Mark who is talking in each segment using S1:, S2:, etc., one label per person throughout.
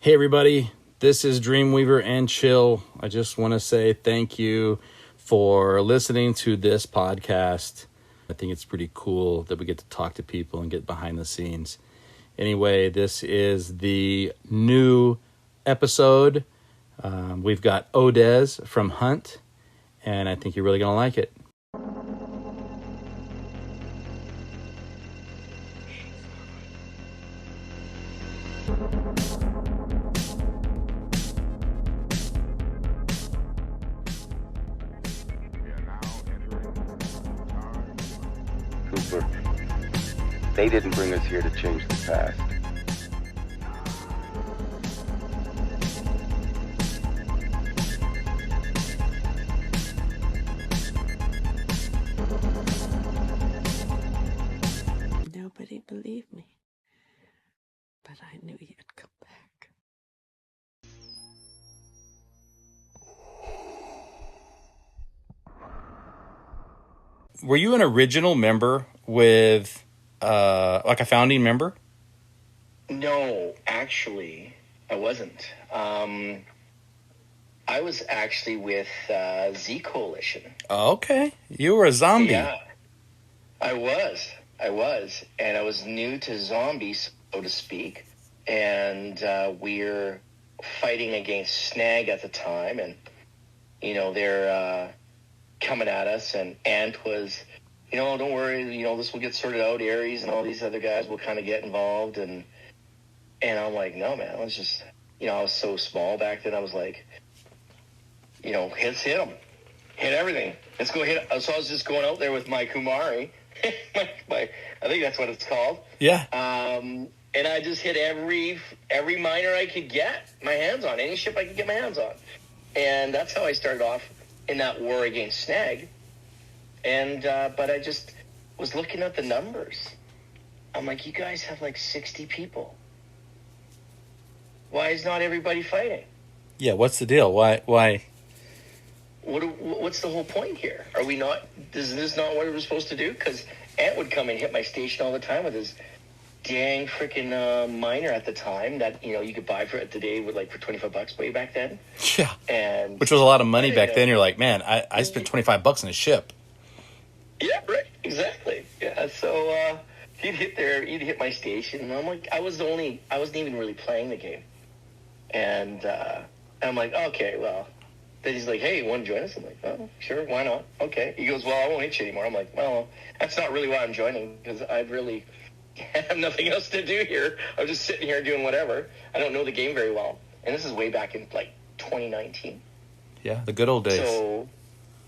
S1: Hey everybody, this is Dreamweaver and Chill. I just want to say thank you for listening to this podcast. I think it's pretty cool that we get to talk to people and get behind the scenes. Anyway, this is the new episode. We've got Odez from Hunt, and I think you're really going to like it.
S2: Cooper, they didn't bring us here to change the past.
S3: Nobody believed me, but I knew you'd come back.
S1: Were you an original member with, like a founding member?
S4: No, actually, I wasn't. I was actually with Z Coalition.
S1: Okay, you were a zombie.
S4: Yeah, I was, and I was new to zombies, so to speak. And we're fighting against Snag at the time, and they're coming at us. And Ant was, don't worry, this will get sorted out. Aries and all these other guys will kind of get involved, and I'm like, no, man, let's just, I was so small back then. I was like, hit them, hit everything. Let's go hit. So I was just going out there with my Kumari. I think that's what it's called.
S1: Yeah.
S4: And I just hit every miner I could get my hands on, any ship I could get my hands on. And that's how I started off in that war against Snag. And, but I just was looking at the numbers. I'm like, you guys have like 60 people. Why is not everybody fighting?
S1: Yeah, what's the deal? Why?
S4: What's the whole point here? Are we not? Is this not what we're supposed to do? Because Ant would come and hit my station all the time with his dang freaking miner at the time that you could buy for it today with for $25 way back then.
S1: Yeah,
S4: and
S1: which was a lot of money back then. You're like, man, I spent $25 on a ship.
S4: Yeah, right, exactly. Yeah, so he'd hit my station, and I'm like, I wasn't even really playing the game, and I'm like, okay, well. Then he's like, hey, you want to join us? I'm like, oh, sure, why not? Okay. He goes, well, I won't hit you anymore. I'm like, well, that's not really why I'm joining, because I really have nothing else to do here. I'm just sitting here doing whatever. I don't know the game very well. And this is way back in, 2019.
S1: Yeah, the good old days.
S4: So,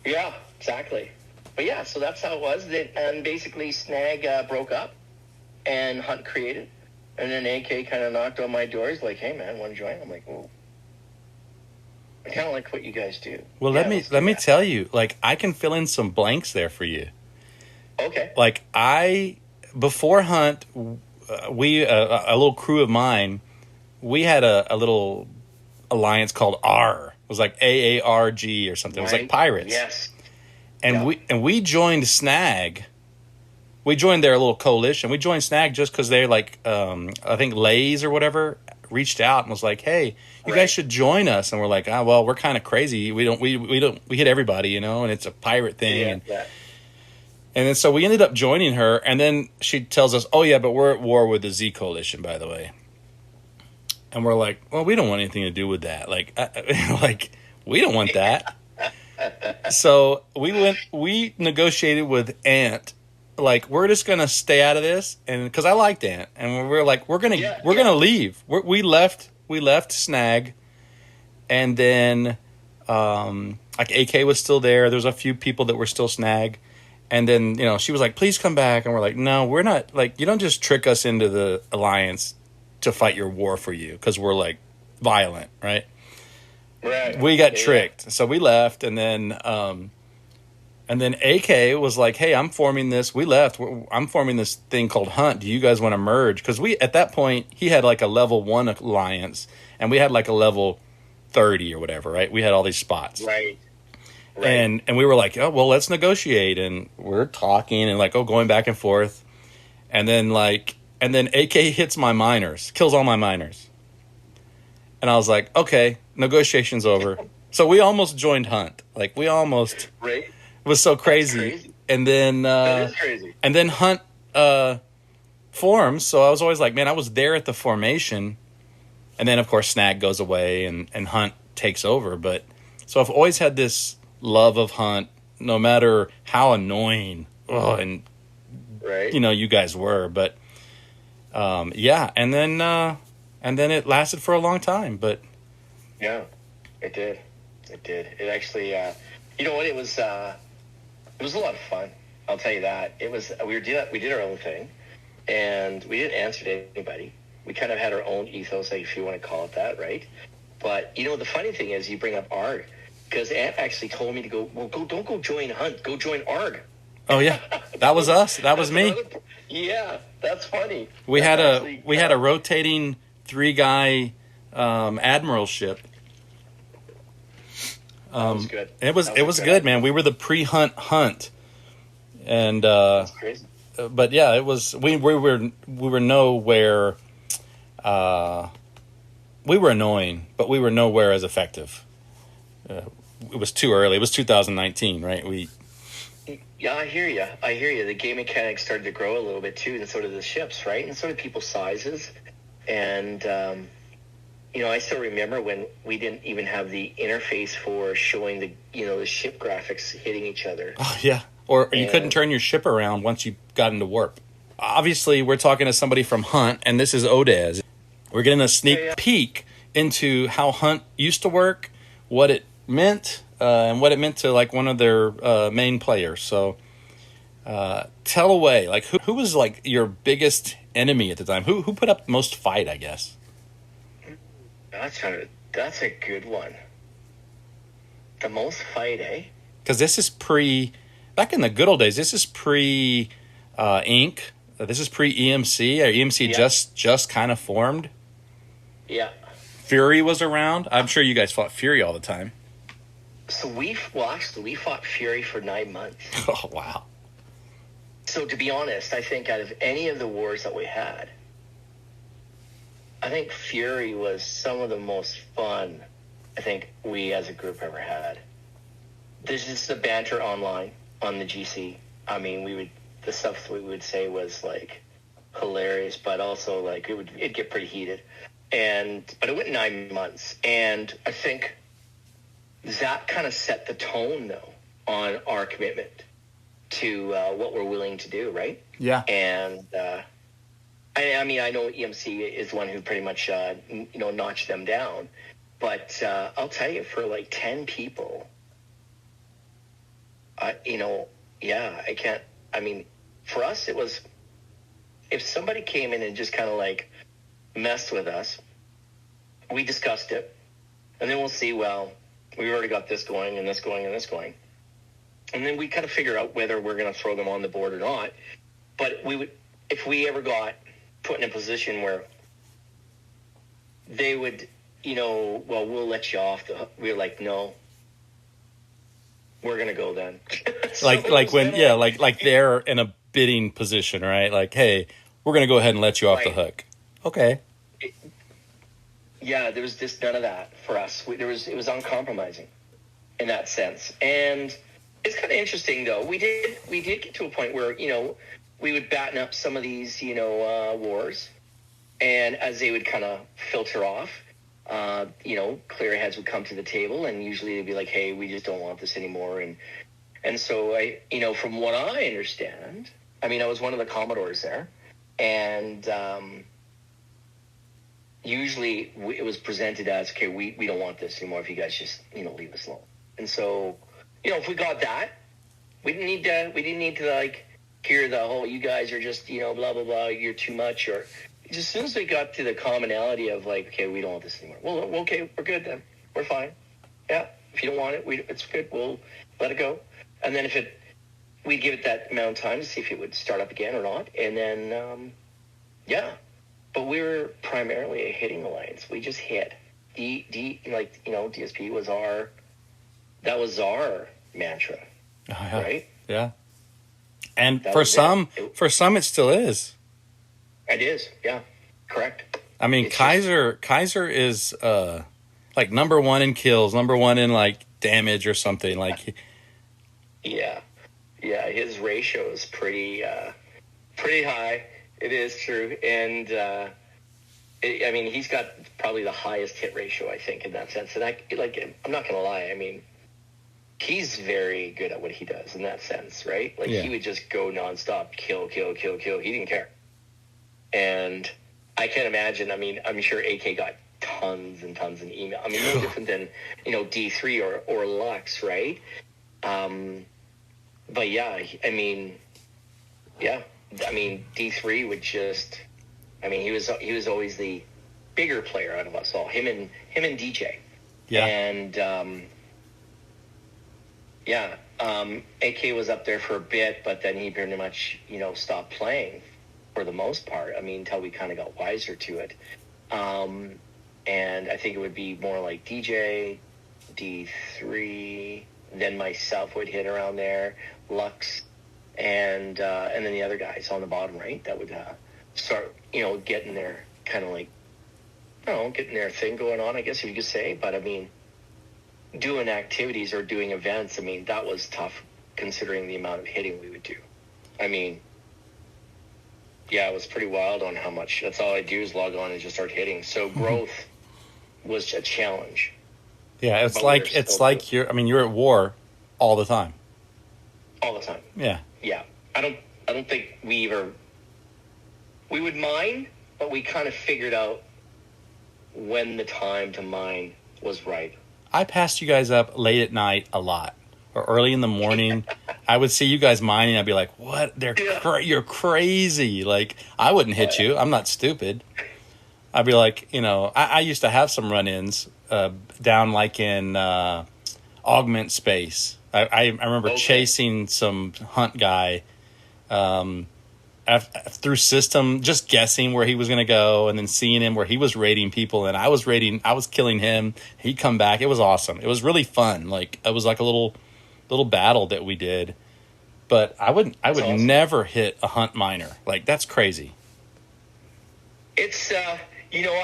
S4: yeah, exactly. But, yeah, so that's how it was. And basically, Snag broke up, and Hunt created. And then AK kind of knocked on my door. He's like, hey, man, want to join? I'm like, well, I kind of like what you guys do.
S1: Well, let me tell you, I can fill in some blanks there for you.
S4: Okay.
S1: Before Hunt, we a little crew of mine, we had a little alliance called R. It was like AARG or something. Right. It was like pirates.
S4: Yes.
S1: And we joined Snag. We joined their little coalition. We joined Snag just because they're I think Lays or whatever reached out and was like, hey, you guys should join us. And we're like, well, we're kind of crazy. We hit everybody, and it's a pirate thing.
S4: Yeah,
S1: and then so we ended up joining her, and then she tells us, oh yeah, but we're at war with the Z Coalition, by the way. And we're like, well, we don't want anything to do with that. We don't want that. So we negotiated with Ant. We're just gonna stay out of this, and because I liked Ant, and we're like, we're gonna leave. We left Snag, and then AK was still there. There's a few people that were still Snag, and then she was like, please come back, and we're like, no, we're not. You don't just trick us into the alliance to fight your war for you because we're violent, right?
S4: Right.
S1: We got tricked, so we left, and then AK was like, hey, I'm forming this. We left. I'm forming this thing called Hunt. Do you guys want to merge? Because at that point, he had a level 1 alliance, and we had a level 30 or whatever, right? We had all these spots.
S4: Right.
S1: And we were like, oh, well, let's negotiate. And we're talking and going back and forth. And then AK hits my miners, kills all my miners. And I was like, okay, negotiations over. So we almost joined Hunt. Like we almost,
S4: Right?
S1: it was so crazy.
S4: Crazy.
S1: And then,
S4: That is crazy.
S1: and then Hunt, forms. So I was always like, man, I was there at the formation. And then of course Snag goes away and Hunt takes over. But so I've always had this love of Hunt, no matter how annoying, and
S4: Right?
S1: you guys were, but yeah, and then it lasted for a long time, but
S4: Yeah, it did. It did. It actually, you know what? It was a lot of fun. I'll tell you that. It was. We did our own thing, and we didn't answer to anybody. We kind of had our own ethos, like, if you want to call it that, right? But the funny thing is, you bring up ARG, because Ant actually told me to go. Well, don't go join Hunt. Go join ARG.
S1: oh yeah, that was us. That was me.
S4: Yeah, that's funny.
S1: We
S4: That's
S1: had
S4: actually,
S1: a rotating 3-guy admiral ship.
S4: That was good.
S1: It was
S4: That
S1: it was
S4: a
S1: good, man. We were the pre-Hunt Hunt, and
S4: That's crazy.
S1: but yeah, it was we were nowhere. We were annoying, but we were nowhere as effective. It was too early. It was 2019, right?
S4: Yeah, I hear you. I hear you. The game mechanics started to grow a little bit too, and so did the ships, right? And so did people's sizes. And I still remember when we didn't even have the interface for showing the ship graphics hitting each other.
S1: Oh yeah, or you couldn't turn your ship around once you got into warp. Obviously, we're talking to somebody from Hunt, and this is Odez. We're getting a sneak peek into how Hunt used to work, what it meant, and what it meant to like one of their main players. So, tell away, like who was like your biggest enemy at the time? Who put up the most fight? I guess.
S4: That's a good one. The most fight, eh?
S1: Because this is back in the good old days. This is pre Inc. This is pre EMC. Or EMC just kind of formed.
S4: Yeah.
S1: Fury was around. I'm sure you guys fought Fury all the time.
S4: So we fought Fury for 9 months.
S1: Oh wow.
S4: So to be honest, I think out of any of the wars that we had, I think Fury was some of the most fun I think we as a group ever had. There's just the banter online on the GC. I mean, the stuff we would say was like hilarious, but also like it'd get pretty heated. But it went 9 months, and I think that kind of set the tone though on our commitment to what we're willing to do, right?
S1: Yeah.
S4: And I mean, I know EMC is the one who pretty much notched them down, but I'll tell you, for like 10 people, I can't. I mean, for us, it was, if somebody came in and just kind of like messed with us, we discussed it, and then we'll see, well, we've already got this going and this going and this going, and then we kind of figure out whether we're going to throw them on the board or not. But we would, if we ever got put in a position where they would, well, we'll let you off the hook, we're like, no, we're going to go then. So
S1: like they're in a bidding position, right? Like, hey, we're going to go ahead and let you off the hook. Okay.
S4: Yeah, there was just none of that for us. It was uncompromising in that sense. And it's kind of interesting, though. We did get to a point where, we would batten up some of these, wars. And as they would kind of filter off, clear heads would come to the table, and usually they'd be like, hey, we just don't want this anymore. And so from what I understand, I mean, I was one of the Commodores there, and usually it was presented as, okay, we don't want this anymore if you guys just, leave us alone. And so, if we got that, we didn't need to like hear the whole, you guys are just, blah, blah, blah, you're too much. Or just as soon as we got to the commonality of like, okay, we don't want this anymore. Well, okay, we're good then. We're fine. Yeah, if you don't want it, it's good. We'll let it go. And then we'd give it that amount of time to see if it would start up again or not. And then, but we were primarily a hitting alliance. We just hit. DSP was our mantra, right?
S1: Yeah. And for some, it still is.
S4: It is, yeah, correct.
S1: I mean,
S4: It's just-
S1: Kaiser is like number one in kills, number one in like damage or something. Like,
S4: yeah, yeah. His ratio is pretty high. It is true, and I mean, he's got probably the highest hit ratio, I think, in that sense. And I'm not gonna lie. I mean, he's very good at what he does in that sense, right? Like
S1: Yeah.
S4: he would just go nonstop, kill, kill, kill, kill. He didn't care. And I can't imagine. I mean, I'm sure AK got tons and tons of email. I mean, no different than D3 or Lux, right? But yeah, I mean, D3 would just. I mean, he was always the bigger player out of us all. Him and DJ.
S1: yeah,
S4: And AK was up there for a bit, but then he pretty much stopped playing for the most part. I mean, until we kind of got wiser to it. And I think it would be more like DJ, D3, then myself would hit around there, Lux, and then the other guys on the bottom right that would start getting their kind of like getting their thing going on, I guess if you could say. But I mean, doing activities or doing events, I mean, that was tough considering the amount of hitting we would do. I mean, yeah, it was pretty wild on how much. That's all I do is log on and just start hitting. So growth was a challenge
S1: yeah.
S4: But we're still
S1: you're at war all the time.
S4: all the time.
S1: Yeah,
S4: Yeah, I don't think we would mine, but we kind of figured out when the time to mine was right.
S1: I passed you guys up late at night a lot, or early in the morning. I would see you guys mining. I'd be like, "What? You're crazy!" Like, I wouldn't hit you. I'm not stupid. I'd be like, I used to have some run-ins down like in Augment Space. I remember chasing some hunt guy through system, just guessing where he was going to go, and then seeing him where he was raiding people, and I was killing him. He'd come back. It was awesome. It was really fun. Like, it was like a little battle that we did. But I would
S4: awesome.
S1: never hit a hunt miner. Like, that's crazy.
S4: It's I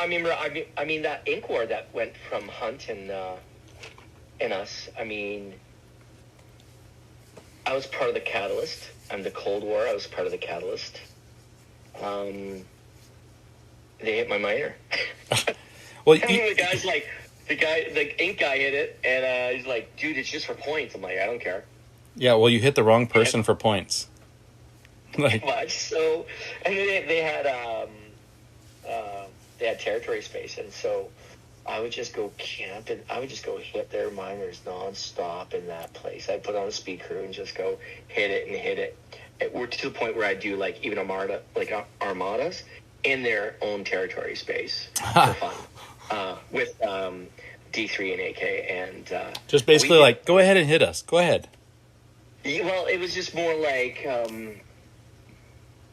S4: remember. I mean that ink war that went from Hunt and us. I mean, I was part of the catalyst. I'm the Cold War. I was part of the catalyst. They hit my miner.
S1: Well,
S4: The guy's like, the ink guy hit it, and he's like, "Dude, it's just for points." I'm like, "I don't care."
S1: yeah. Well, you hit the wrong person for points. Like,
S4: Much so, and then they had territory space, and so I would just go camp and I would just go hit their miners nonstop in that place. I'd put on a speaker and just go hit it and hit it. We're to the point where I do like even armadas in their own territory space for fun with D3 and AK and
S1: just basically like, go ahead and hit us. Go ahead.
S4: Well, it was just more like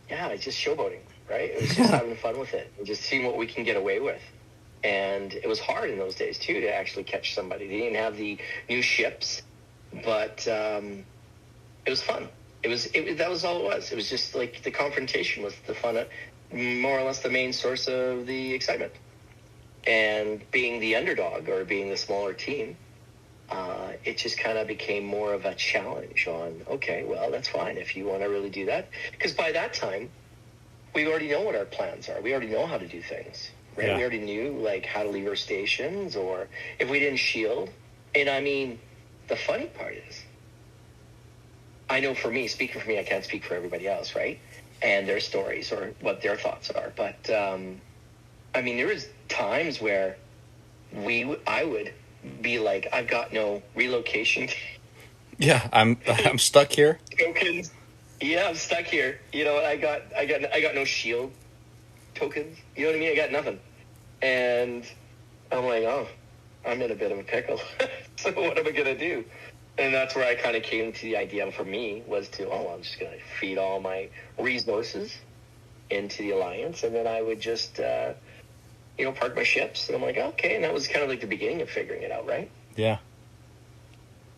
S4: it's just showboating, right? It was just having fun with it and just seeing what we can get away with. And it was hard in those days, too, to actually catch somebody. They didn't have the new ships, but it was fun. That was all it was. It was just like the confrontation was the fun, more or less the main source of the excitement. And being the underdog or being the smaller team, it just kind of became more of a challenge on, okay, well, that's fine if you want to really do that. Because by that time, we already know what our plans are. We already know how to do things. Right?
S1: Yeah.
S4: We already knew like how to leave our stations or if we didn't shield. And I mean, the funny part is, I know for me, speaking for me, I can't speak for everybody else, right? And their stories or what their thoughts are. But I mean, there was times where I would be like, I've got no relocation
S1: Yeah, I'm stuck here.
S4: tokens. Yeah, I'm stuck here. I got no shield tokens. You know what I mean? I got nothing. And I'm like, oh, I'm in a bit of a pickle. So what am I going to do? And that's where I kind of came to the idea for me was I'm just going to feed all my resources into the Alliance. And then I would just, park my ships. And I'm like, okay. And that was kind of like the beginning of figuring it out, right?
S1: Yeah.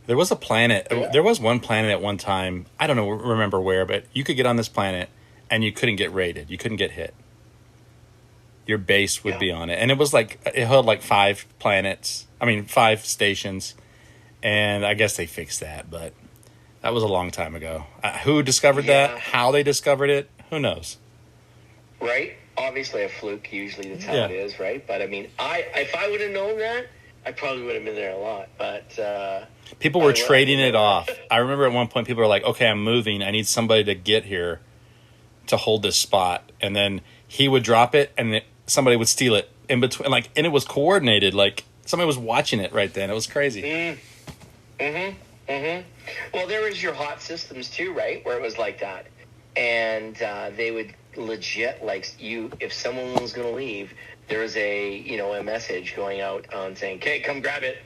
S1: There was a planet.
S4: Yeah.
S1: There was one planet at one time. I don't remember where, but you could get on this planet and you couldn't get raided. You couldn't get hit. your base would be on it. And it was like, it held like 5 planets. I mean, 5 stations. And I guess they fixed that, but that was a long time ago. Who discovered that? How they discovered it? Who knows?
S4: Right? Obviously a fluke. Usually that's how it is, right? But I mean, if I would have known that, I probably would have been there a lot. But
S1: people were trading it off. I remember at one point people were like, okay, I'm moving. I need somebody to get here to hold this spot. And then he would drop it and somebody would steal it in between. Like, and it was coordinated. Like somebody was watching it right then. It was crazy.
S4: Well, there was your hot systems too, right? Where it was like that. And they would legit, like, if someone was going to leave, there was a message going out on saying, okay, come grab it.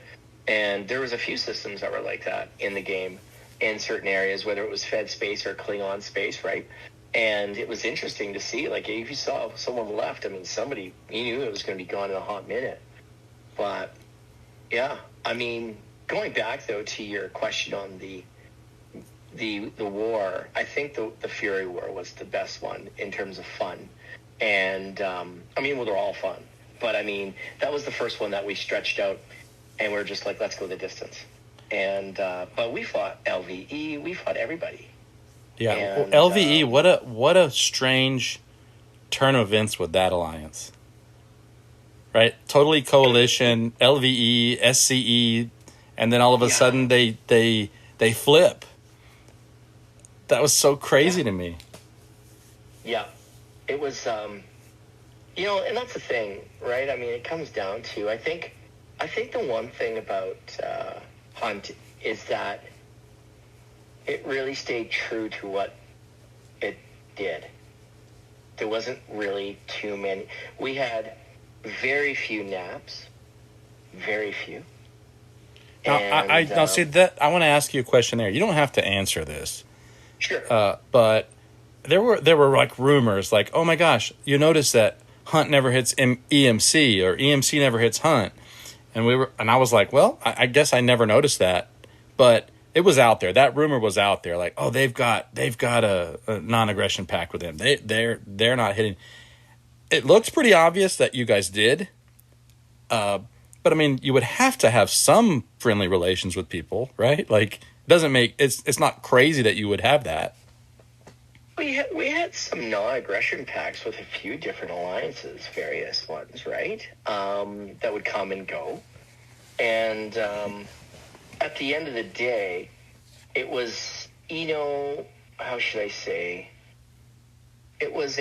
S4: And there was a few systems that were like that in the game in certain areas, whether it was Fed space or Klingon space, right? And it was interesting to see, like, if you saw someone left, I mean, you knew it was going to be gone in a hot minute. But, yeah, I mean, going back, though, to your question on the war, I think the Fury War was the best one in terms of fun. And, I mean, well, they're all fun. But, I mean, that was the first one that we stretched out, and we're just like, let's go the distance. And, but we fought LVE, we fought everybody.
S1: Yeah,
S4: and,
S1: well, LVE, what a strange turn of events with that alliance. Right? Totally coalition, LVE, SCE, and then all of a sudden they flip. That was so crazy to me. Yeah.
S4: It was, and that's the thing, right? I mean, it comes down to, I think the one thing about Hunt is that it really stayed true to what it did. There wasn't really too many. We had very few naps. Very few.
S1: Now, I see that. I want to ask you a question there. You don't have to answer this.
S4: Sure.
S1: But there were like rumors, like, oh my gosh, you notice that Hunt never hits EMC or EMC never hits Hunt, and I was like, well, I guess I never noticed that, but it was out there. That rumor was out there, like, oh, they've got a non-aggression pact with them. They're not hitting. It looks pretty obvious that you guys did. But I mean, you would have to have some friendly relations with people, right? Like, it's not crazy that you would have that.
S4: We had some non-aggression pacts with a few different alliances, various ones, right? That would come and go. And at the end of the day, it was, how should I say? It was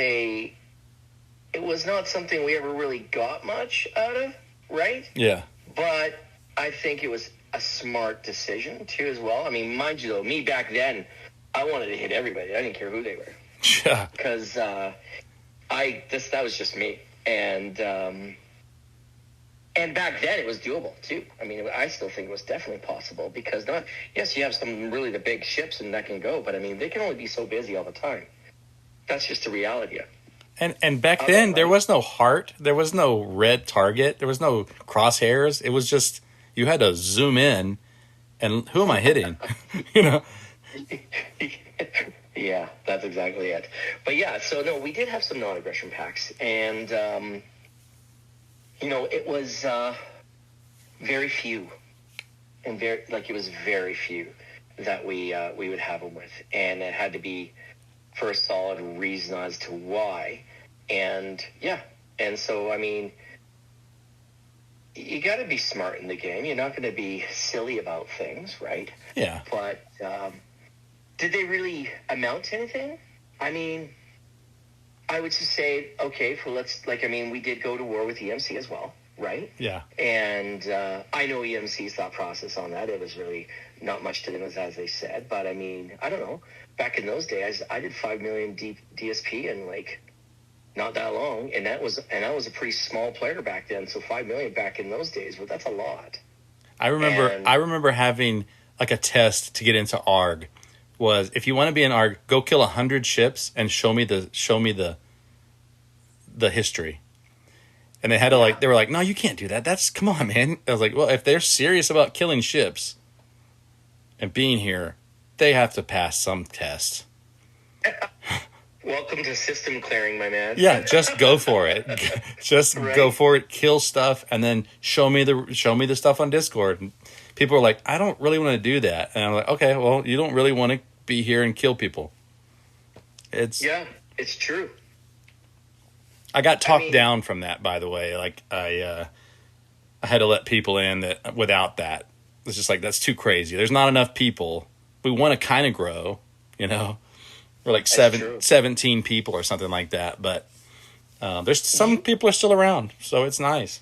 S4: not something we ever really got much out of, right?
S1: Yeah.
S4: But I think it was a smart decision, too, as well. I mean, mind you, though, me back then, I wanted to hit everybody. I didn't care who they were.
S1: Yeah.
S4: Because that was just me. And back then, it was doable, too. I mean, I still think it was definitely possible. Because, yes, you have some really the big ships and that can go. But, I mean, they can only be so busy all the time. That's just the reality of it.
S1: And back then, there was no heart. There was no red target. There was no crosshairs. It was just, you had to zoom in, and who am I hitting?
S4: Yeah, that's exactly it. But yeah, so no, we did have some non-aggression pacts. And, it was very few. And it was very few that we would have them with. And it had to be for a solid reason as to why. And yeah, and so I mean, you got to be smart in the game. You're not going to be silly about things, right?
S1: Yeah.
S4: But did they really amount to anything? I mean, I would just say, okay, we did go to war with EMC as well, right?
S1: Yeah. And
S4: I know EMC's thought process on that. It was really not much to them, as they said. But I mean, I don't know. Back in those days, I did 5 million DSP in not that long, and I was a pretty small player back then. So 5 million back in those days, but that's a lot.
S1: I remember having like a test to get into ARG. Was if you want to be in ARG, go kill 100 ships and show me the history. And they had to they were like, no, you can't do that. Come on, man. I was like, well, if they're serious about killing ships and being here, they have to pass some test.
S4: Welcome to system clearing, my man.
S1: Yeah, just go for it. Just
S4: Right.
S1: go for it. Kill stuff, and then show me the stuff on Discord. And people are like, I don't really want to do that, and I'm like, okay, well, you don't really want to be here and kill people.
S4: Yeah, it's true.
S1: I got talked down from that, by the way. Like I had to let people in that without that. It's just like, that's too crazy. There's not enough people. We want to kind of grow, you know. We're like 17 people or something like that, but there's some people are still around, so it's nice.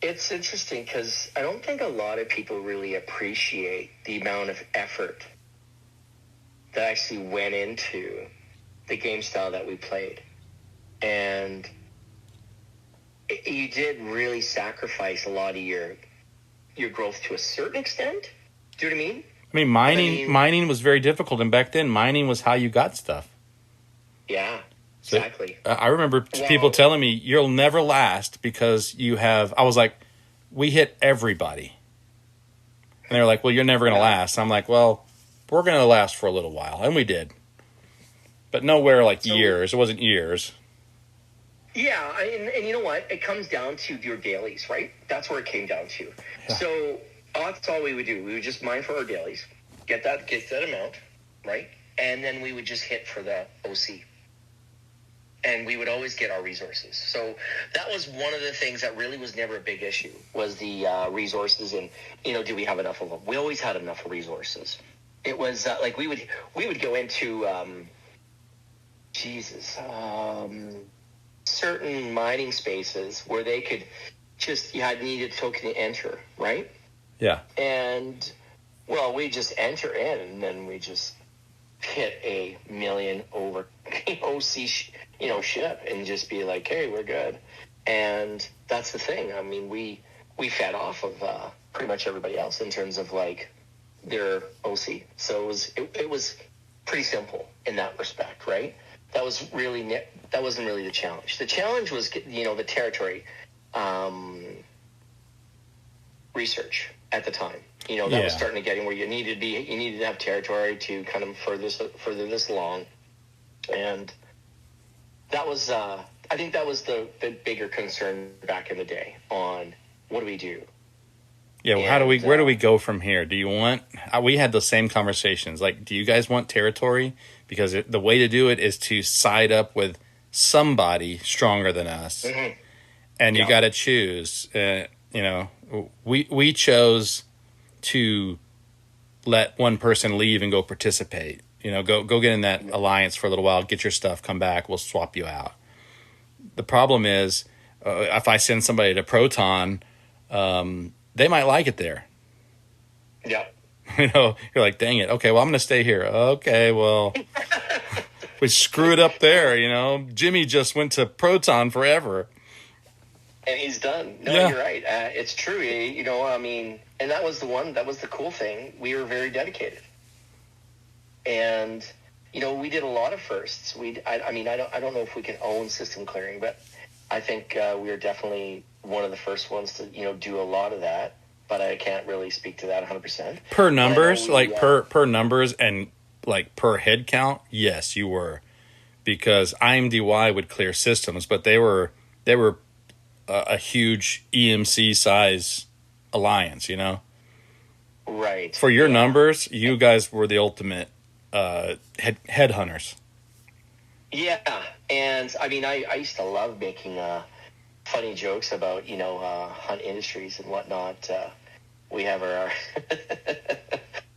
S4: It's interesting because I don't think a lot of people really appreciate the amount of effort that actually went into the game style that we played. And you did really sacrifice a lot of your growth to a certain extent. Do you know what I mean?
S1: I mean, mining was very difficult, and back then, mining was how you got stuff.
S4: Yeah, exactly.
S1: So, I remember people telling me, you'll never last because you have... I was like, we hit everybody. And they were like, well, you're never going to last. And I'm like, well, we're going to last for a little while. And we did. But nowhere like years. It wasn't years.
S4: Yeah, and you know what? It comes down to your dailies, right? That's where it came down to. Yeah. So... that's all we would do. We would just mine for our dailies, get that amount, right? And then we would just hit for the OC. And we would always get our resources. So that was one of the things that really was never a big issue, was the resources and, do we have enough of them? We always had enough resources. It was like we would go into, certain mining spaces where they could just, you had needed token to enter, right?
S1: Yeah.
S4: And, well, we just enter in, and then we just hit a million over OC, ship, and just be like, hey, we're good. And that's the thing. I mean, we fed off of pretty much everybody else in terms of, like, their OC. So it was pretty simple in that respect, right? That wasn't really the challenge. The challenge was, the territory research at the time. That was starting to get in where you needed to have territory to kind of further this along. And that was, I think that was the bigger concern back in the day on what do we do?
S1: Yeah, well, where do we go from here? Do you want, we had the same conversations, like, do you guys want territory? Because the way to do it is to side up with somebody stronger than us. Mm-hmm. And you got to choose, we chose to let one person leave and go participate. Go get in that alliance for a little while, get your stuff, come back, we'll swap you out. The problem is, if I send somebody to Proton, they might like it there.
S4: Yeah.
S1: You're like, dang it. Okay, well, I'm going to stay here. Okay, well, we screwed up there, Jimmy just went to Proton forever.
S4: And he's done. No, yeah. You're right. It's true. And that was the cool thing. We were very dedicated. And, we did a lot of firsts. I don't know if we can own system clearing, but I think we were definitely one of the first ones to, do a lot of that. But I can't really speak to that 100%.
S1: Per numbers, per numbers and like per head count, yes, you were. Because IMDY would clear systems, but they were a huge EMC size alliance,
S4: Right.
S1: For your numbers, you guys were the ultimate headhunters.
S4: Yeah, and I used to love making funny jokes about Hunt Industries and whatnot. We have our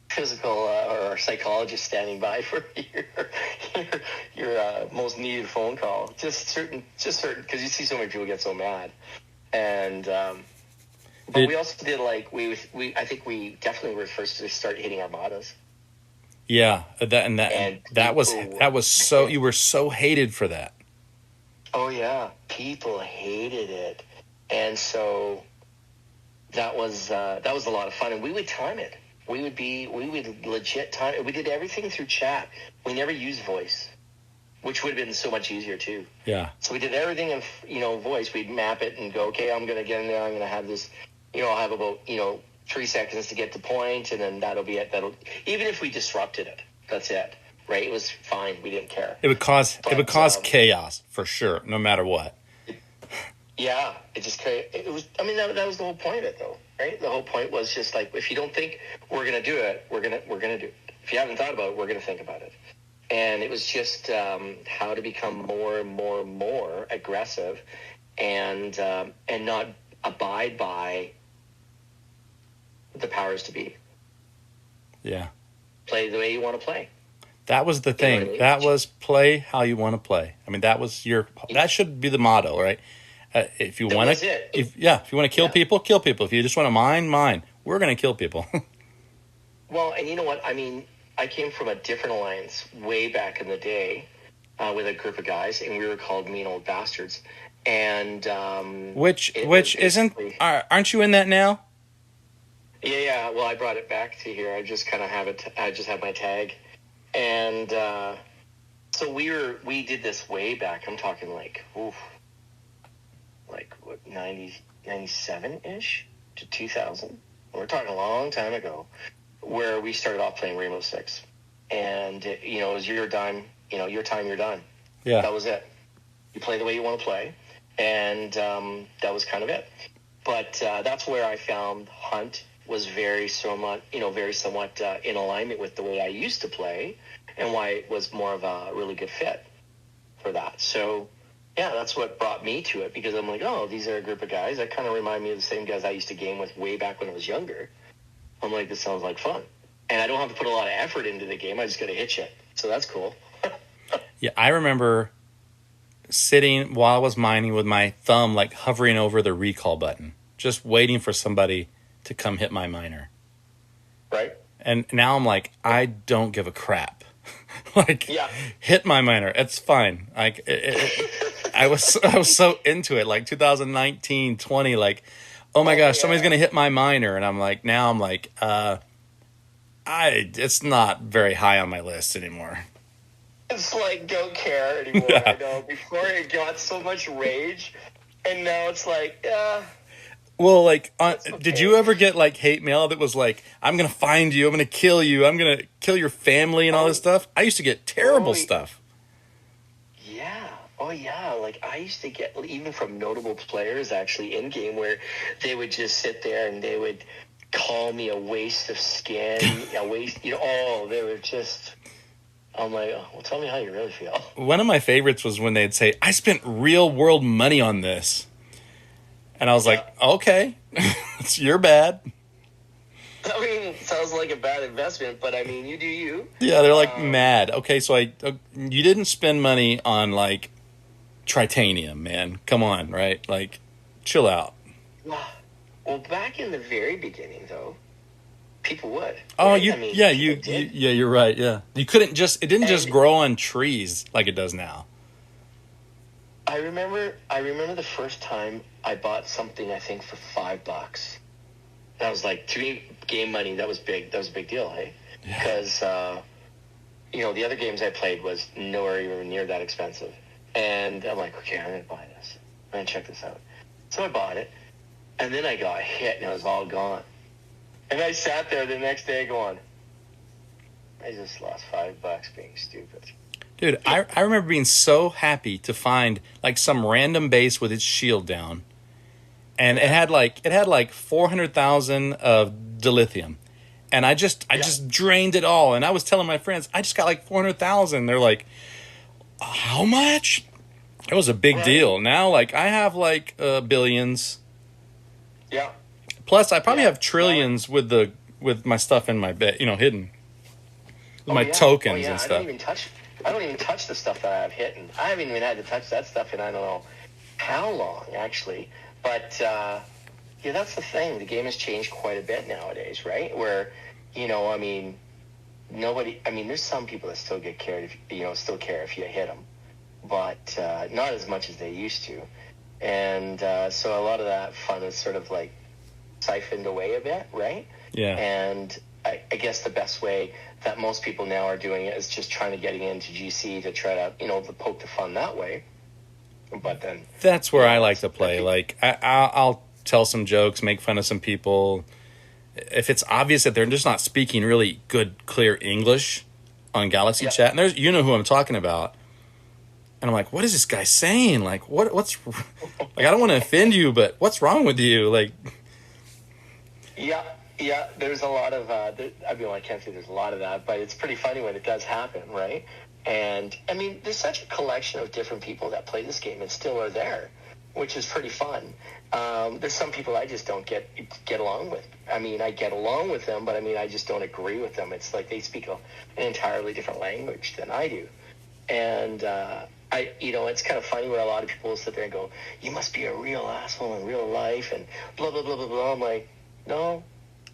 S4: physical or our psychologist standing by for your most needed phone call. Just certain because you see so many people get so mad, and but we also did I think we definitely were first to start hitting armadas.
S1: Yeah, that was so, you were so hated for that.
S4: Oh yeah, people hated it, and so that was a lot of fun. And we would time it. We would legit time it. We did everything through chat. We never used voice, which would have been so much easier too.
S1: Yeah.
S4: So we did everything in voice. We'd map it and go, okay, I'm gonna get in there. I'm gonna have this. I'll have about 3 seconds to get to point, and then that'll be it. Even if we disrupted it, that's it. right? It was fine. We didn't care.
S1: It would cause
S4: But,
S1: chaos for sure, no matter what.
S4: Yeah, it just it was. I mean, that was the whole point of it, though, right? The whole point was just like, if you don't think we're gonna do it, we're gonna do it. If you haven't thought about it, we're gonna think about it. And it was just how to become more and more and more aggressive, and not abide by the powers to be.
S1: Yeah,
S4: Play the way you want to play.
S1: that was the
S4: You know
S1: thing.
S4: what I mean?
S1: That was play how you want to play. I mean, that should be the motto, right? If you
S4: That
S1: want
S4: was
S1: to,
S4: it.
S1: if you want to kill people, kill people. If you just want to mine. We're gonna kill people.
S4: Well, and you know what? I mean, I came from a different alliance way back in the day with a group of guys, and we were called Mean Old Bastards. And
S1: Which
S4: it was
S1: isn't?
S4: basically-
S1: Aren't you in that now?
S4: Yeah. Well, I brought it back to here. I just kind of have it. I just have my tag, and so we did this way back. I'm talking like, what 97-ish to 2000. We're talking a long time ago, where we started off playing Rainbow Six, and it was your time. Your time, you're done.
S1: Yeah.
S4: That was it. You play the way you want to play, and that was kind of it. But that's where I found Hunt was very somewhat in alignment with the way I used to play, and why it was more of a really good fit for that. So, yeah, that's what brought me to it, because I'm like, oh, these are a group of guys that kind of remind me of the same guys I used to game with way back when I was younger. I'm like, this sounds like fun. And I don't have to put a lot of effort into the game. I just got to hit you. So that's cool.
S1: Yeah, I remember sitting while I was mining with my thumb like hovering over the recall button, just waiting for somebody to come hit my miner.
S4: Right?
S1: And now I'm like, I don't give a crap. Like,
S4: Yeah.
S1: hit my miner. It's fine. Like, I was so into it. Like 2019, 20. Like, oh my gosh, somebody's gonna hit my miner, and I'm like, it's not very high on my list anymore.
S4: It's like, don't care anymore.
S1: Yeah.
S4: I know. Before it got so much rage, and now it's like,
S1: Well, like,
S4: okay.
S1: did you ever get like hate mail that was like, I'm gonna find you, I'm gonna kill you, I'm gonna kill your family and all this stuff? I used to get terrible stuff.
S4: yeah. Oh, yeah. Like, I used to get, even from notable players actually in game, where they would just sit there and they would call me a waste of skin, they were just, I'm like, oh, well, tell me how you really feel.
S1: One of my favorites was when they'd say, I spent real world money on this. And I was like, okay, it's your bad.
S4: I mean, it sounds like a bad investment, but I mean, you do you.
S1: Yeah, they're like mad. Okay, so you didn't spend money on like tritanium, man. Come on, right? Like, chill out.
S4: Well, back in the very beginning, though, people would.
S1: Oh,
S4: right?
S1: you're right. Yeah, you couldn't just. It didn't just grow on trees like it does now.
S4: I remember the first time I bought something, I think, for $5. That was like, to me, game money. That was big. That was a big deal, hey? Because the other games I played was nowhere even near that expensive, and I'm like, okay, I'm gonna buy this. I'm gonna check this out. So I bought it, and then I got hit, and it was all gone. And I sat there the next day going, I just lost $5 being stupid.
S1: Dude, I remember being so happy to find like some random base with its shield down, and it had like 400,000 of dilithium, and I just drained it all. And I was telling my friends, I just got like 400,000. They're like, how much? It was a big deal. Now, like, I have like billions.
S4: Yeah.
S1: Plus, I probably have trillions with my stuff in my bed, hidden. With my tokens and stuff.
S4: I don't even touch the stuff that I have hidden. I haven't even had to touch that stuff in I don't know how long, actually. But, that's the thing. The game has changed quite a bit nowadays, right? Where, there's some people that still get cared, still care if you hit them. But not as much as they used to. And so a lot of that fun is sort of like siphoned away a bit, right?
S1: Yeah.
S4: And I guess the best way that most people now are doing it is just trying to get into GC to try to, poke the fun that way. But then
S1: that's where I like to play. Like, I'll tell some jokes, make fun of some people. If it's obvious that they're just not speaking really good, clear English, on Galaxy
S4: Yeah.
S1: Chat, and there's, you know who I'm talking about. And I'm like, what is this guy saying? Like, what's like, I don't want to offend you, but what's wrong with you? Like,
S4: Yeah, yeah. There's a lot of. I mean, I can't say there's a lot of that, but it's pretty funny when it does happen, right? And I mean, there's such a collection of different people that play this game and still are there, which is pretty fun. There's some people I just don't get along with. I mean, I get along with them, but I mean, I just don't agree with them. It's like they speak an entirely different language than I do, and it's kind of funny where a lot of people will sit there and go, "You must be a real asshole in real life," and blah blah blah blah blah. I'm like, no,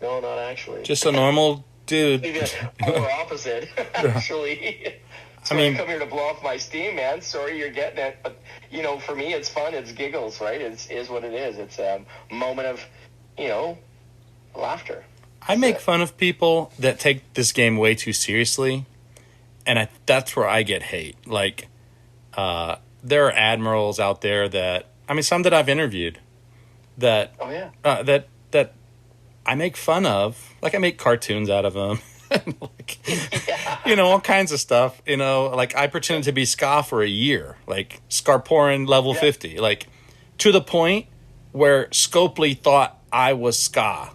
S4: not actually.
S1: just a normal dude.
S4: Maybe a polar opposite, actually. So I come here to blow off my steam, man. Sorry you're getting it. But, for me, it's fun. It's giggles, right? It is what it is. It's a moment of, laughter.
S1: I make fun of people that take this game way too seriously, and that's where I get hate. Like, there are admirals out there that, I mean, some that I've interviewed that,
S4: Oh, yeah.
S1: that I make fun of. Like, I make cartoons out of them. Like, all kinds of stuff. Like, I pretended to be ska for a year, like Scarporin level 50, like to the point where Scopely thought I was ska.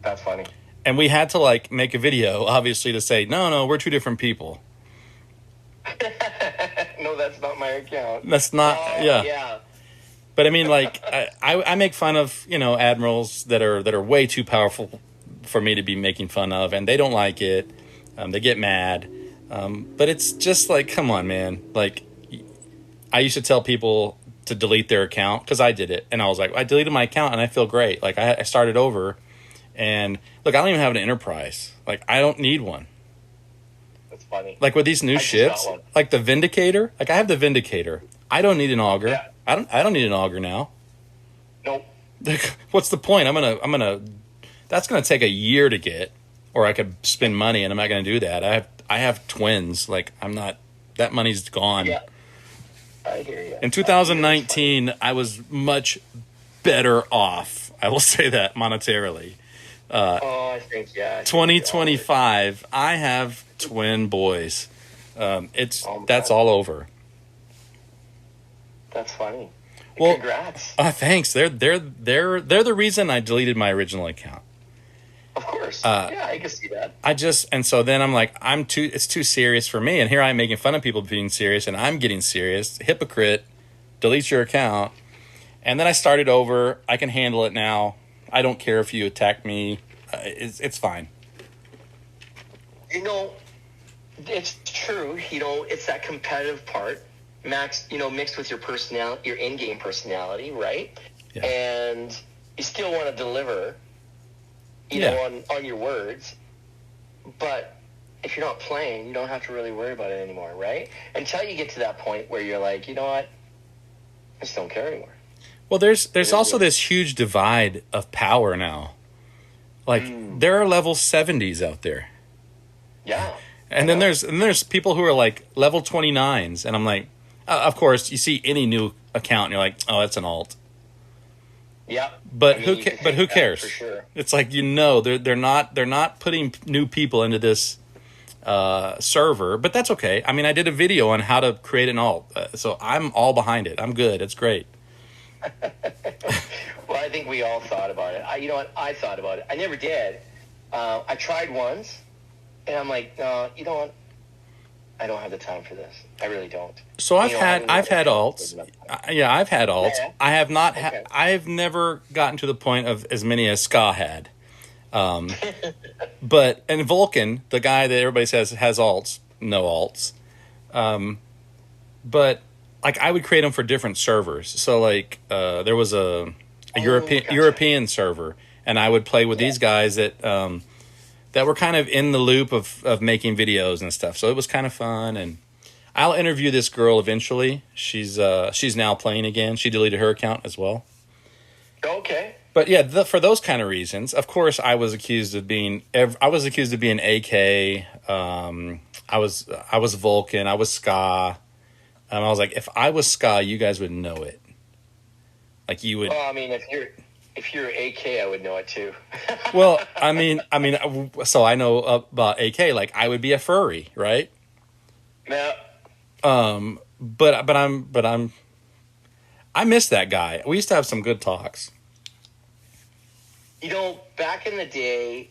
S4: That's funny.
S1: And we had to like make a video, obviously, to say, no, we're two different people.
S4: No, that's not my account.
S1: That's not,
S4: Yeah.
S1: But I mean, like, I make fun of, admirals that are way too powerful for me to be making fun of, and they don't like it. They get mad. But it's just like, come on, man. Like, I used to tell people to delete their account because I did it. And I was like, I deleted my account and I feel great. Like, I started over. And look, I don't even have an enterprise. Like, I don't need one.
S4: That's funny.
S1: Like, with these new ships, like the Vindicator. Like, I have the Vindicator. I don't need an auger.
S4: Yeah.
S1: I don't need an auger now.
S4: Nope.
S1: Like, what's the point? That's gonna take a year to get, or I could spend money, and I'm not gonna do that. I have twins. Like, I'm not. That money's gone.
S4: Yeah. I hear you.
S1: In 2019, I was much better off. I will say that monetarily.
S4: I think
S1: 2025, I have twin boys. That's all over.
S4: That's funny.
S1: Well,
S4: congrats.
S1: Thanks. They're the reason I deleted my original account.
S4: Of course. Yeah, I can see that.
S1: And so then I'm like, it's too serious for me. And here I'm making fun of people being serious, and I'm getting serious. Hypocrite, delete your account. And then I started over. I can handle it now. I don't care if you attack me. It's fine.
S4: It's true. It's that competitive part, mixed with your personality, your in-game personality, right?
S1: Yeah.
S4: And you still want to deliver, on your words. But if you're not playing, you don't have to really worry about it anymore, right? Until you get to that point where you're like, you know what? I just don't care anymore.
S1: Well, there's also this huge divide of power now. Like, there are level 70s out there.
S4: Yeah.
S1: And then there's people who are like level 29s, and I'm like, of course, you see any new account, and you're like, oh, that's an alt.
S4: Yeah.
S1: But who cares?
S4: For sure.
S1: It's like, they're not putting new people into this server, but that's okay. I mean, I did a video on how to create an alt, so I'm all behind it. I'm good. It's great.
S4: Well, I think we all thought about it. I thought about it. I never did. I tried once, and I'm like, no, you know what? I don't have the time for this. I really don't.
S1: So I've had alts. I've had alts.
S4: Yeah.
S1: I have not.
S4: Okay.
S1: I've never gotten to the point of as many as Ska had. But and Vulcan, the guy that everybody says has alts, no alts. But like, I would create them for different servers. So like, there was a European server, and I would play with these guys that were kind of in the loop of making videos and stuff. So it was kind of fun, and I'll interview this girl eventually. She's now playing again. She deleted her account as well.
S4: Okay.
S1: But yeah, for those kind of reasons, of course, I was accused of being AK. I was Vulcan. I was Ska. I was like, if I was Ska, you guys would know it. Like, you would.
S4: Well, I mean, if If you're AK, I would know it too.
S1: Well, so I know about AK. Like, I would be a furry, right?
S4: Now,
S1: But I miss that guy. We used to have some good talks.
S4: back in the day,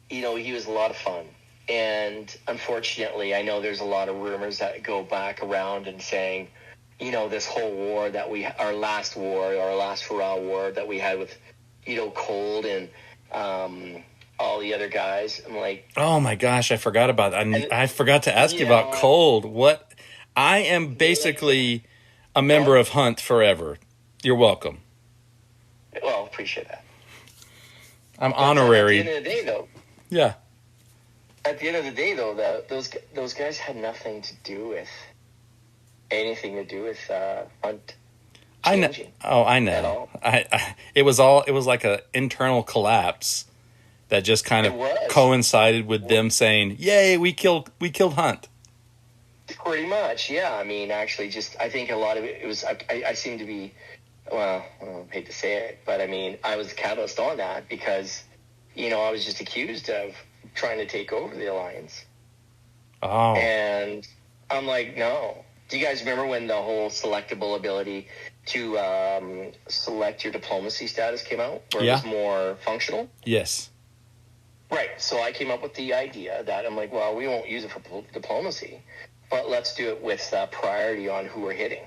S4: he was a lot of fun. And unfortunately, I know there's a lot of rumors that go back around and saying, this whole war that our last hurrah war that we had with, Cold and all the other guys. I'm like,
S1: oh my gosh, I forgot about that. I forgot to ask you about Cold. What? I am basically a member of Hunt forever. You're welcome.
S4: Well, appreciate that.
S1: I'm honorary.
S4: At the end of the day, though.
S1: Yeah.
S4: At the end of the day, though, those guys had nothing to do with Hunt.
S1: I know. Oh, I know. It was like an internal collapse that just kind of coincided with them saying, "Yay, we killed Hunt."
S4: Pretty much, yeah. I mean, actually, I think a lot of it was. I seem to be. Well, I hate to say it, but I mean, I was the catalyst on that because, I was just accused of trying to take over the alliance.
S1: Oh.
S4: And I'm like, no. Do you guys remember when the whole selectable ability to select your diplomacy status came out? Where it was more functional?
S1: Yes.
S4: Right. So I came up with the idea that I'm like, well, we won't use it for diplomacy, but let's do it with priority on who we're hitting.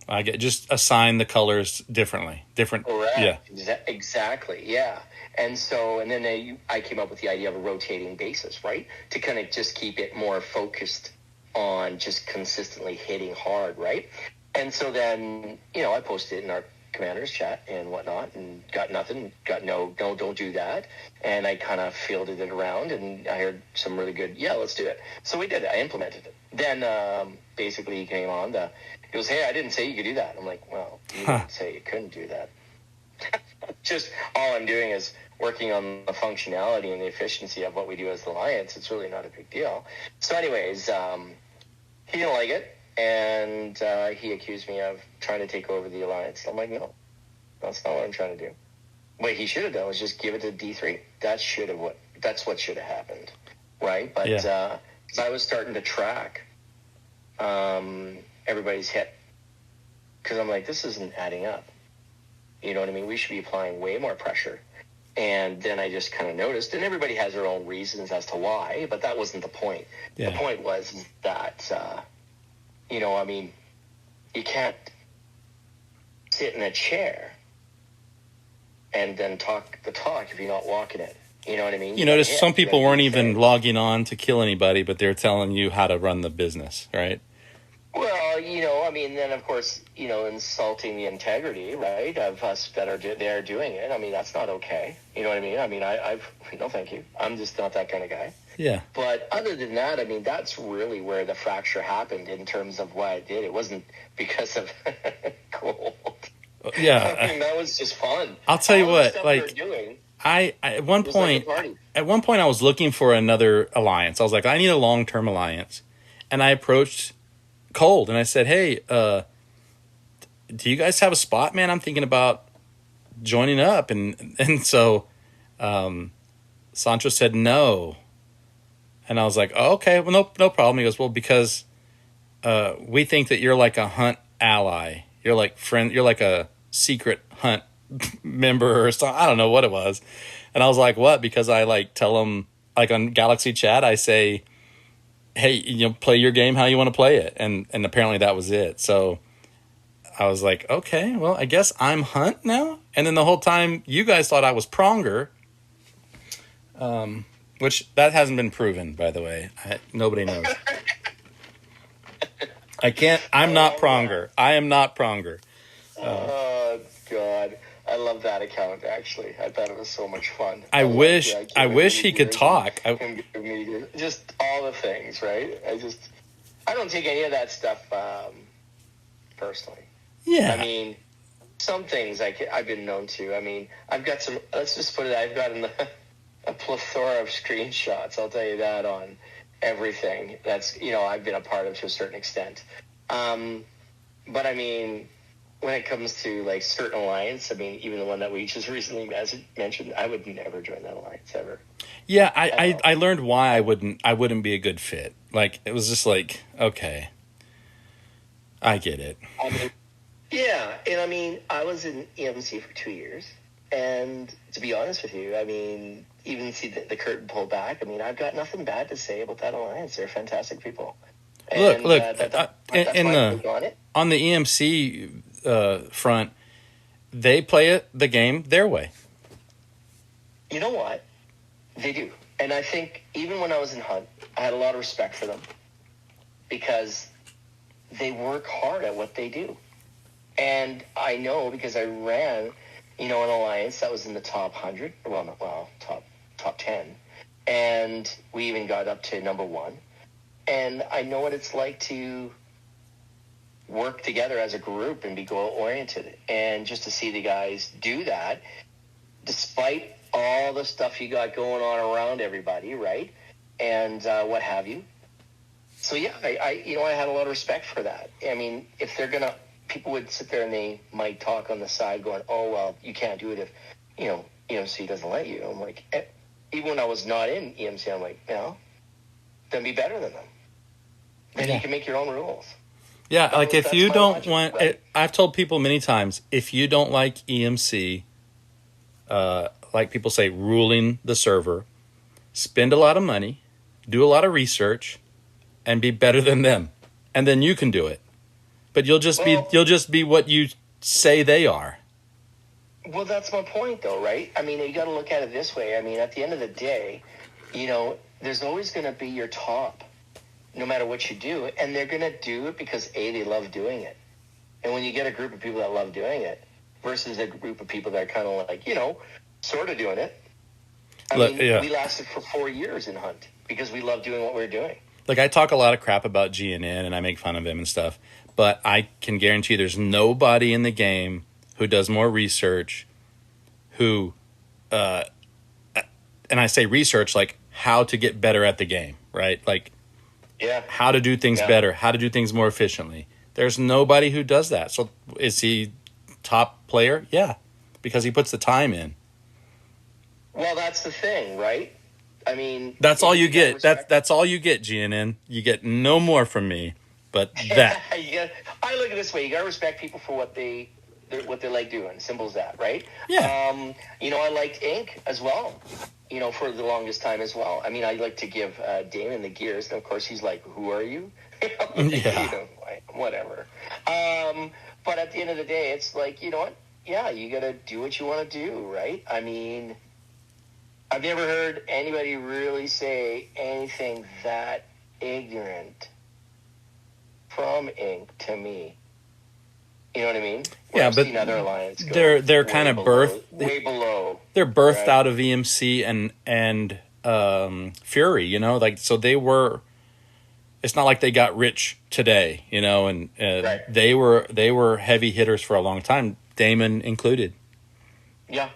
S1: I get just assign the colors differently. Different.
S4: Correct.
S1: Yeah.
S4: Exactly. Yeah. And then I came up with the idea of a rotating basis, right? To kind of just keep it more focused on just consistently hitting hard, right? And so then, I posted it in our commander's chat and whatnot and got nothing, no, don't do that. And I kind of fielded it around and I heard some really good, let's do it. So we did it. I implemented it. Then basically he came on, he goes, hey, I didn't say you could do that. I'm like, well, you didn't say you couldn't do that. Just all I'm doing is working on the functionality and the efficiency of what we do as the Alliance. It's really not a big deal. So anyways, he didn't like it. And he accused me of trying to take over the Alliance. I'm like, no, that's not what I'm trying to do. What he should have done was just give it to D3. That's what should have happened, right? But I was starting to track everybody's hit because I'm like, this isn't adding up. You know what I mean? We should be applying way more pressure. And then I just kind of noticed, and everybody has their own reasons as to why, but that wasn't the point. Yeah. The point was that, I mean, you can't sit in a chair and then talk the talk if you're not walking it. You know what I mean?
S1: You notice some people weren't even logging on to kill anybody, but they're telling you how to run the business, right?
S4: Well, I mean, then of course, insulting the integrity, right, of us that are there doing it. I mean, that's not okay. You know what I mean? I mean, no, thank you. I'm just not that kind of guy.
S1: Yeah.
S4: But other than that, I mean, that's really where the fracture happened in terms of why I did. It wasn't because of Cold.
S1: Yeah.
S4: I mean, that was just fun.
S1: I'll tell you what, like, I at one point I was looking for another alliance. I was like, I need a long-term alliance. And I approached Cold and I said, hey, do you guys have a spot, man? I'm thinking about joining up. And so Sancho said no. And I was like, oh, okay, well, no problem. He goes, well, because we think that you're like a Hunt ally. You're like you're like a secret Hunt member or something. I don't know what it was. And I was like, what? Because I like tell them, like on Galaxy Chat, I say, hey, play your game how you want to play it. And apparently that was it. So I was like, okay, well, I guess I'm Hunt now. And then the whole time you guys thought I was Pronger. Which that hasn't been proven, by the way. Nobody knows. I'm not Pronger. I am not Pronger.
S4: Oh, God. I love that account, actually. I thought it was so much fun.
S1: I wish he could talk.
S4: Just all the things, right? I don't take any of that stuff personally.
S1: Yeah.
S4: I mean, some things I've been known to. I mean, I've got some, let's just put it, I've gotten a plethora of screenshots, I'll tell you that, on everything that's, I've been a part of to a certain extent. But I mean, when it comes to like certain alliance, I mean, even the one that we just recently mentioned, I would never join that alliance ever.
S1: Yeah, I learned why I wouldn't be a good fit. Like, it was just like, okay, I get it.
S4: I mean, yeah, and I mean, I was in EMC for 2 years, and to be honest with you, I mean, even see the curtain pulled back. I mean, I've got nothing bad to say about that alliance. They're fantastic people. And,
S1: Look,
S4: that's why I clicked on it.
S1: on the EMC front, they play the game their way.
S4: You know what? They do. And I think even when I was in Hunt, I had a lot of respect for them because they work hard at what they do. And I know because I ran, an alliance that was in the top 100, top 10. And we even got up to number 1. And I know what it's like to work together as a group and be goal-oriented. And just to see the guys do that, despite all the stuff you got going on around everybody, right? And what have you. So, yeah, I had a lot of respect for that. I mean, if they're going to, people would sit there and they might talk on the side going, oh, well, you can't do it if, EMC doesn't let you. I'm like, even when I was not in EMC, I'm like, then be better than them. Then you can make your own rules.
S1: Yeah, like if you don't
S4: logic,
S1: want,
S4: right?
S1: I've told people many times, if you don't like EMC, like people say, ruling the server, spend a lot of money, do a lot of research, and be better than them, and then you can do it. But you'll just be what you say they are.
S4: Well, that's my point, though, right? I mean, you got to look at it this way. I mean, at the end of the day, there's always going to be your top, no matter what you do, and they're going to do it because they love doing it. And when you get a group of people that love doing it versus a group of people that are kind of like, sort of doing it. We lasted for 4 years in Hunt because we love doing what we're doing.
S1: Like, I talk a lot of crap about GNN and I make fun of him and stuff, but I can guarantee there's nobody in the game who does more research, who, and I say research like how to get better at the game, right? Like, how to do things better, how to do things more efficiently. There's nobody who does that. So is he top player? Yeah, because he puts the time in.
S4: Well, that's the thing, right? I mean,
S1: that's all you get. That's all you get, GNN. You get no more from me, but that.
S4: I look at it this way: you got to respect people for what they like doing. Simple as that, right?
S1: Yeah.
S4: I liked Inc. as well. For the longest time as well. I mean, I like to give Damon the gears, and of course he's like, "Who are you?" Whatever. But at the end of the day, it's like, you know what? Yeah, you got to do what you want to do, right? I mean, I've never heard anybody really say anything that ignorant from Inc. to me. You know what I mean?
S1: Yeah,
S4: I've
S1: but
S4: seen other alliance go
S1: they're kind of
S4: way below.
S1: They're birthed
S4: right?
S1: out of EMC and Fury, like, so they were. It's not like they got rich today, and
S4: right.
S1: they were heavy hitters for a long time, Damon included.
S4: Yeah.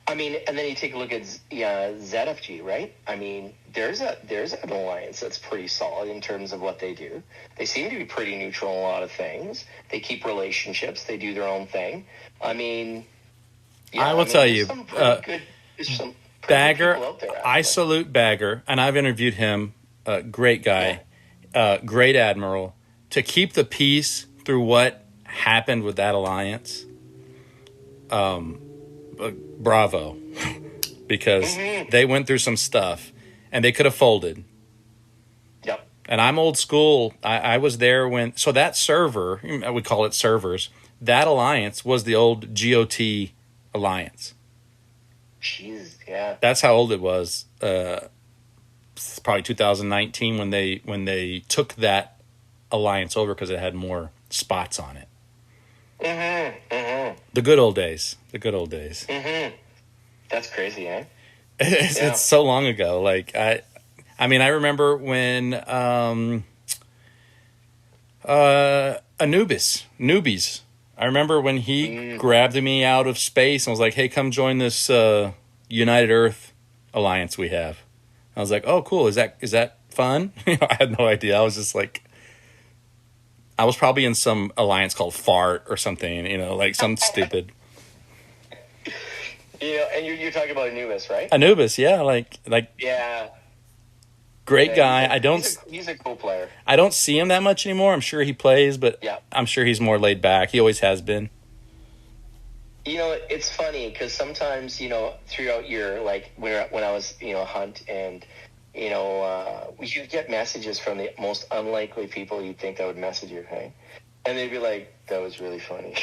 S4: I mean, and then you take a look at ZFG, right? I mean, there's an alliance that's pretty solid in terms of what they do. They seem to be pretty neutral in a lot of things. They keep relationships. They do their own thing. I mean,
S1: I will tell you, Bagger.
S4: Out there,
S1: I salute Bagger, and I've interviewed him. Great guy, great admiral. To keep the peace through what happened with that alliance. Bravo, because they went through some stuff and they could have folded.
S4: Yep.
S1: And I'm old school. I was there when, so that server, we call it servers, that alliance was the old GOT alliance.
S4: Jeez, yeah.
S1: That's how old it was. Probably 2019 when they took that alliance over because it had more spots on it. The good old days.
S4: That's crazy, eh?
S1: It's so long ago. Like I mean, I remember when Newbies. I remember when he grabbed me out of space and was like, "Hey, come join this United Earth alliance we have." I was like, "Oh, cool. Is that fun?" I had no idea. I was just like, I was probably in some alliance called Fart or something, you know, like some stupid.
S4: You know, and you're talking about Anubis, right?
S1: Anubis, yeah, like
S4: Yeah.
S1: great
S4: Yeah,
S1: guy.
S4: he's a cool player.
S1: I don't see him that much anymore. I'm sure he plays, but
S4: Yeah.
S1: I'm sure he's more laid back. He always has been.
S4: You know, it's funny because sometimes, you know, throughout your, like, when I was, you know, Hunt and, you know, you'd get messages from the most unlikely people you'd think that would message you, right? And they'd be like, that was really funny.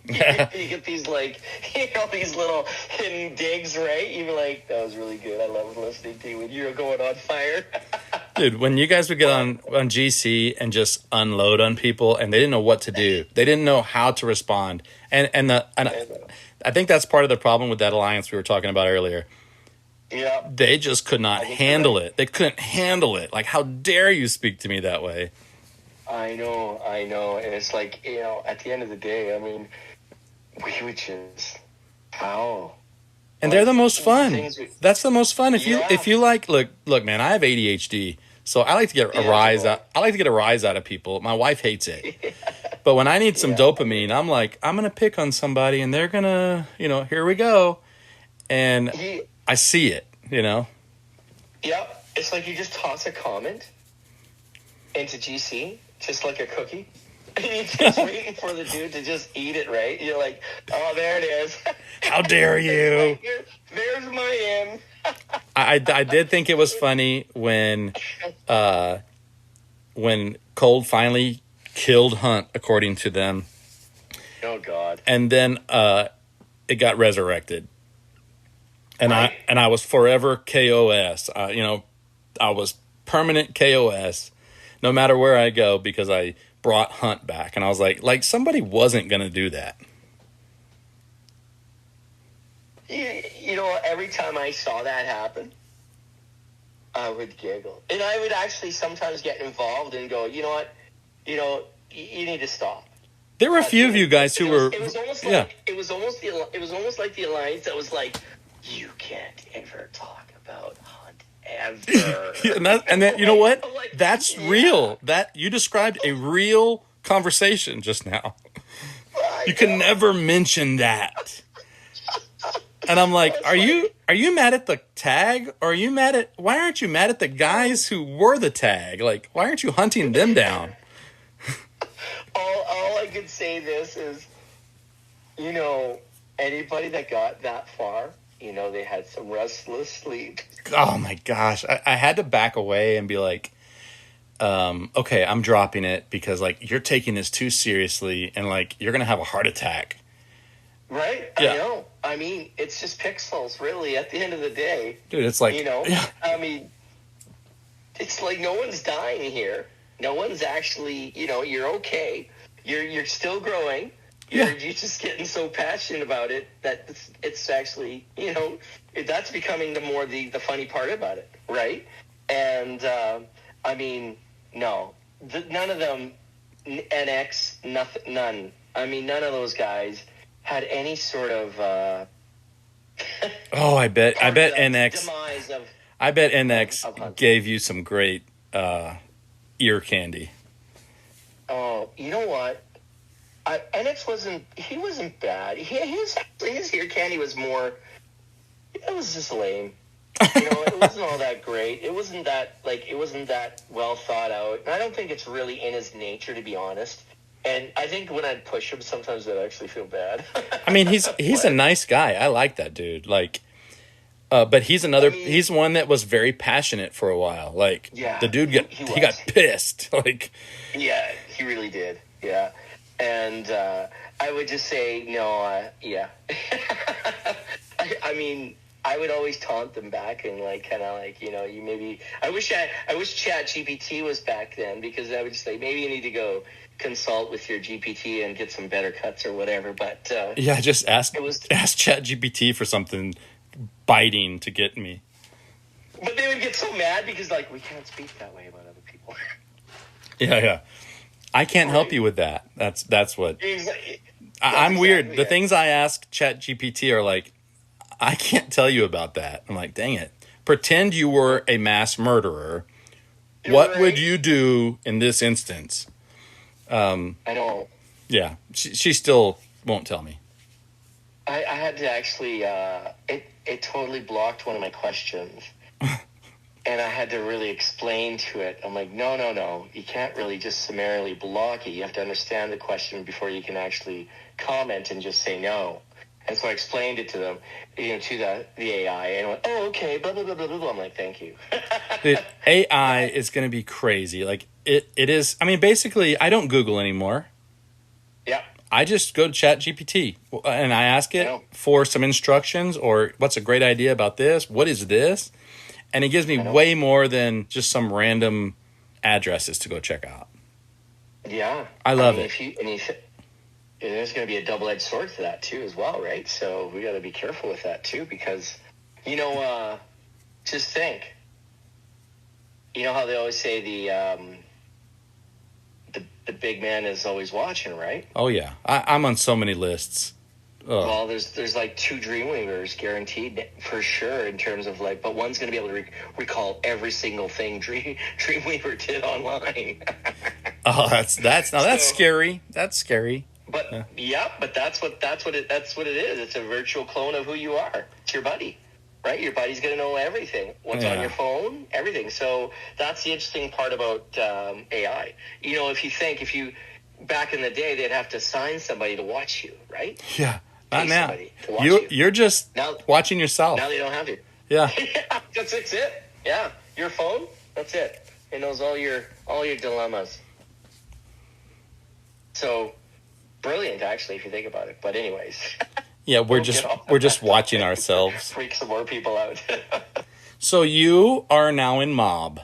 S4: You get these, like, you know, these little hidden digs, right? You'd be like, that was really good. I love listening to you when you were going on fire.
S1: Dude, when you guys would get on GC and just unload on people and they didn't know what to do. They didn't know how to respond. And I think that's part of the problem with that alliance we were talking about earlier.
S4: Yeah.
S1: They just could not handle it. They couldn't handle it. Like, how dare you speak to me that way?
S4: I know. And it's like, you know, at the end of the day, I mean, we would just, how?
S1: And they're the most fun. That's the most fun. If you like, look, man, I have ADHD, so I like to get a rise out. I like to get a rise out of people. My wife hates it, but when I need some dopamine, I'm like, I'm gonna pick on somebody, and they're gonna, you know, here we go, and I see it, you know.
S4: Yeah, it's like you just toss a comment into GC, just like a cookie. And you're just waiting for the dude to just eat it, right? You're like, oh, there it is.
S1: How dare you?
S4: There's my in.
S1: I did think it was funny when Cold finally killed Hunt, according to them.
S4: Oh, God.
S1: And then it got resurrected. And
S4: right.
S1: I was forever KOS. You know, I was permanent KOS no matter where I go because I brought Hunt back. And I was like somebody wasn't going to do that.
S4: You know, every time I saw that happen, I would giggle. And I would actually sometimes get involved and go, you know what? You know, you need to stop.
S1: There were a few of you guys who were...
S4: It was almost like, it was almost like the alliance that was like, you can't ever talk about Hunt ever.
S1: and then, you know what? Like, that's real. That you described a real conversation just now. You can never mention that. And I'm like, are you mad at the tag? Or are you mad at... Why aren't you mad at the guys who were the tag? Like, why aren't you hunting them down?
S4: All I could say this is, you know, anybody that got that far, you know, they had some restless sleep.
S1: Oh, my gosh. I had to back away and be like, okay, I'm dropping it because, like, you're taking this too seriously and, like, you're going to have a heart attack.
S4: Right? Yeah. I know. I mean, it's just pixels, really, at the end of the day.
S1: Dude, it's like...
S4: You know? Yeah. I mean, it's like no one's dying here. No one's actually, you know, you're okay. You're still growing. You're just getting so passionate about it that it's actually, you know, that's becoming the funny part about it, right? And, I mean, no. None of them, NX, nothing, none. I mean, none of those guys had any sort of
S1: oh, I bet NX gave you some great ear candy.
S4: Oh, you know what? NX wasn't bad. His ear candy was more. It was just lame. You know, it wasn't all that great. It wasn't that well thought out. And I don't think it's really in his nature, to be honest. And I think when I push him, sometimes I actually feel bad.
S1: I mean, he's a nice guy. I like that dude. Like, but he's he's one that was very passionate for a while. Like, the dude he got pissed. Like,
S4: yeah, he really did. Yeah, and I would just say no. Yeah, I mean, I would always taunt them back and like kind of like, you know, you maybe. I wish Chat GPT was back then, because I would just say maybe you need to go consult with your GPT and get some better cuts or whatever. But
S1: yeah, just ask Chat GPT for something biting to get me.
S4: But they would get so mad because like we can't speak that way about other people.
S1: Yeah. I can't help you with that. That's what.
S4: Exactly.
S1: I'm weird. The things I ask Chat GPT are like, I can't tell you about that. I'm like, dang it. Pretend you were a mass murderer. What would you do in this instance?
S4: I know.
S1: Yeah, she still won't tell me.
S4: I had to actually, it totally blocked one of my questions. And I had to really explain to it. I'm like, no. You can't really just summarily block it. You have to understand the question before you can actually comment and just say no. And so I explained it to them, to the AI. And I went, oh, okay, blah, blah, blah, blah, blah. I'm like, thank you.
S1: The AI is going to be crazy. Like, it is. I mean, basically, I don't Google anymore.
S4: Yeah.
S1: I just go to ChatGPT and I ask it for some instructions or what's a great idea about this? What is this? And it gives me way more than just some random addresses to go check out.
S4: Yeah.
S1: I love it.
S4: There's going to be a double-edged sword to that, too, as well, right? So we got to be careful with that, too, because, just think. You know how they always say the big man is always watching, right?
S1: Oh, yeah. I'm on so many lists. Ugh.
S4: Well, there's like 2 Dreamweavers guaranteed for sure in terms of like, but one's going to be able to recall every single thing Dreamweaver did online.
S1: Oh, that's scary. That's scary.
S4: But but that's what it is. It's a virtual clone of who you are. It's your buddy, right? Your buddy's going to know everything. What's on your phone, everything. So that's the interesting part about AI. If you back in the day, they'd have to assign somebody to watch you, right?
S1: Yeah. Not now.
S4: You're
S1: just watching yourself.
S4: Now they don't have to.
S1: Yeah.
S4: That's it. Yeah. Your phone, that's it. It knows all your dilemmas. So brilliant, actually, if you think about it. But anyways.
S1: Yeah, we're just watching ourselves.
S4: Freak some more people out.
S1: So you are now in Mob.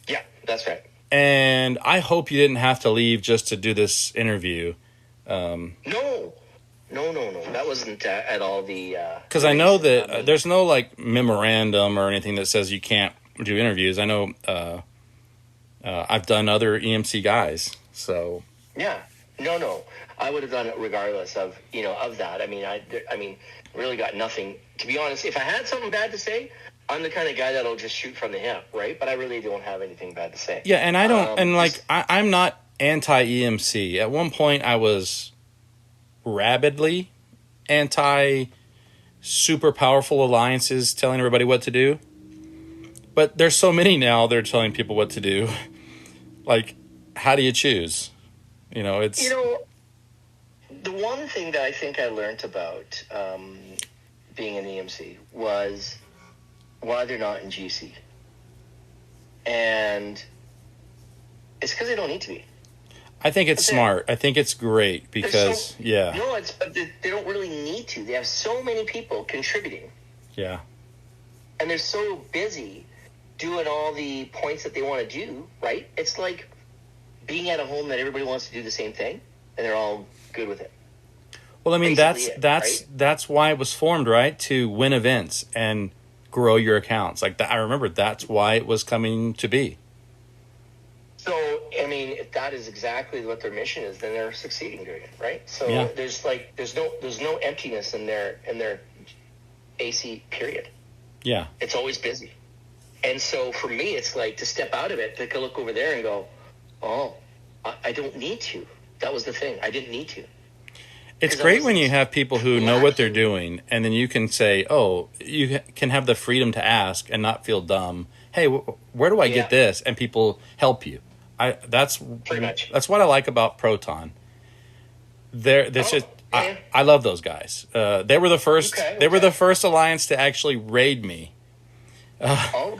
S4: Yeah, that's right.
S1: And I hope you didn't have to leave just to do this interview.
S4: No, that wasn't at all the...
S1: Because I know that there's no, like, memorandum or anything that says you can't do interviews. I know I've done other EMC guys, so...
S4: Yeah. No. I would have done it regardless of that. I mean, really got nothing. To be honest, if I had something bad to say, I'm the kind of guy that'll just shoot from the hip, right? But I really don't have anything bad to say.
S1: Yeah, and I don't... I'm not anti-EMC. At one point, I was rabidly anti-super powerful alliances telling everybody what to do. But there's so many now they're telling people what to do. Like, how do you choose? It's...
S4: the one thing that I think I learned about being an EMC was why they're not in GC. And it's because they don't need to be.
S1: I think it's smart. I think it's great because,
S4: but they don't really need to. They have so many people contributing.
S1: Yeah.
S4: And they're so busy doing all the points that they want to do, right? It's like being at a home that everybody wants to do the same thing, and they're all good with it.
S1: Well, I mean, that's why it was formed, right? To win events and grow your accounts. Like that, I remember that's why it was coming to be.
S4: So, I mean, if that is exactly what their mission is, then they're succeeding doing it, right? So there's no emptiness in their AC period.
S1: Yeah.
S4: It's always busy. And so for me, it's like to step out of it, take a look over there and go, oh, I don't need to. That was the thing. I didn't need to.
S1: It's great when you have people who know what they're doing, and then you can say, oh, you can have the freedom to ask and not feel dumb. Hey, where do I get this? And people help you. That's pretty much. That's what I like about Proton. I love those guys. They were the first. They were the first alliance to actually raid me.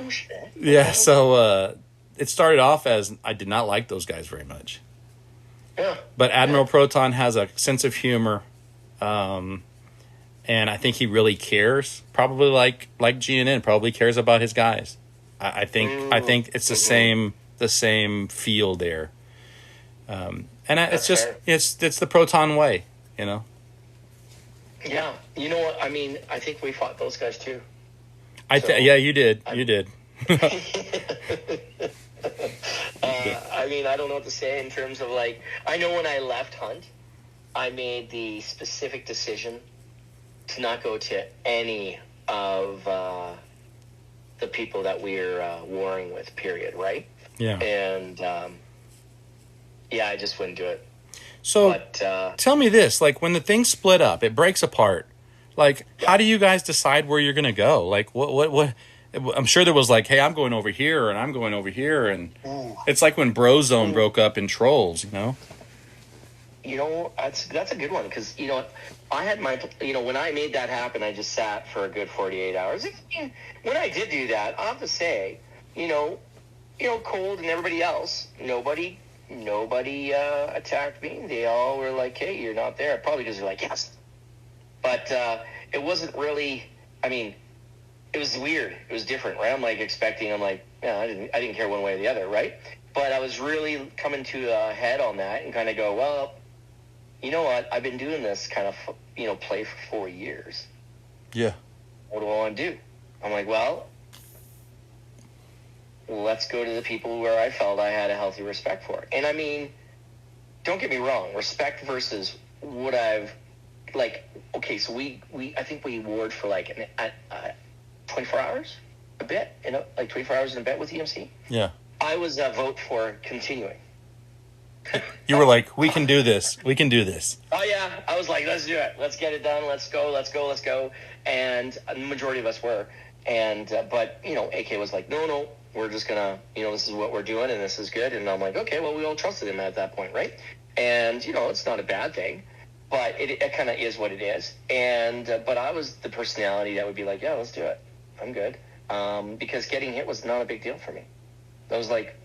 S4: Shit.
S1: Yeah. So it started off as I did not like those guys very much.
S4: Yeah.
S1: But Admiral Proton has a sense of humor, and I think he really cares. Probably like GNN probably cares about his guys. I think it's the same feel there, and it's just fair. It's the Proton way,
S4: Yeah, you know what I mean. I think we fought those guys too.
S1: Yeah, you did. You did.
S4: I mean, I don't know what to say in terms of I know when I left Hunt, I made the specific decision to not go to any of the people that we're warring with, period, right?
S1: Yeah.
S4: And, Yeah, I just wouldn't do it.
S1: So
S4: But
S1: tell me this, like when the thing split up, it breaks apart. Like, how do you guys decide where you're going to go? Like, what? I'm sure there was like, hey, I'm going over here and I'm going over here. And it's like when Brozone broke up in Trolls, you know?
S4: that's a good one because I had my when I made that happen, I just sat for a good 48 hours. When I did do that, I have to say, Cold and everybody else, nobody attacked me. They all were like, hey, you're not there, probably because they're like, yes. But it wasn't really. I mean, it was weird. It was different, right? I'm like, yeah, I didn't care one way or the other, right? But I was really coming to a head on that and kind of go, well, you know what? I've been doing this kind of, play for 4 years.
S1: Yeah.
S4: What do I want to do? I'm like, well, let's go to the people where I felt I had a healthy respect for. And I mean, don't get me wrong, respect versus what I've, like, okay, so I think we warred for like 24 hours, a bit, like 24 hours in a bit with EMC.
S1: Yeah.
S4: I was a vote for continuing.
S1: You were like, we can do this. We can do this.
S4: Oh, yeah. I was like, let's do it. Let's get it done. Let's go. And the majority of us were. And, but, AK was like, no, we're just going to, this is what we're doing and this is good. And I'm like, okay, well, we all trusted him at that point, right? And, it's not a bad thing, but it kind of is what it is. And, but I was the personality that would be like, yeah, let's do it. I'm good. Because getting hit was not a big deal for me. That was like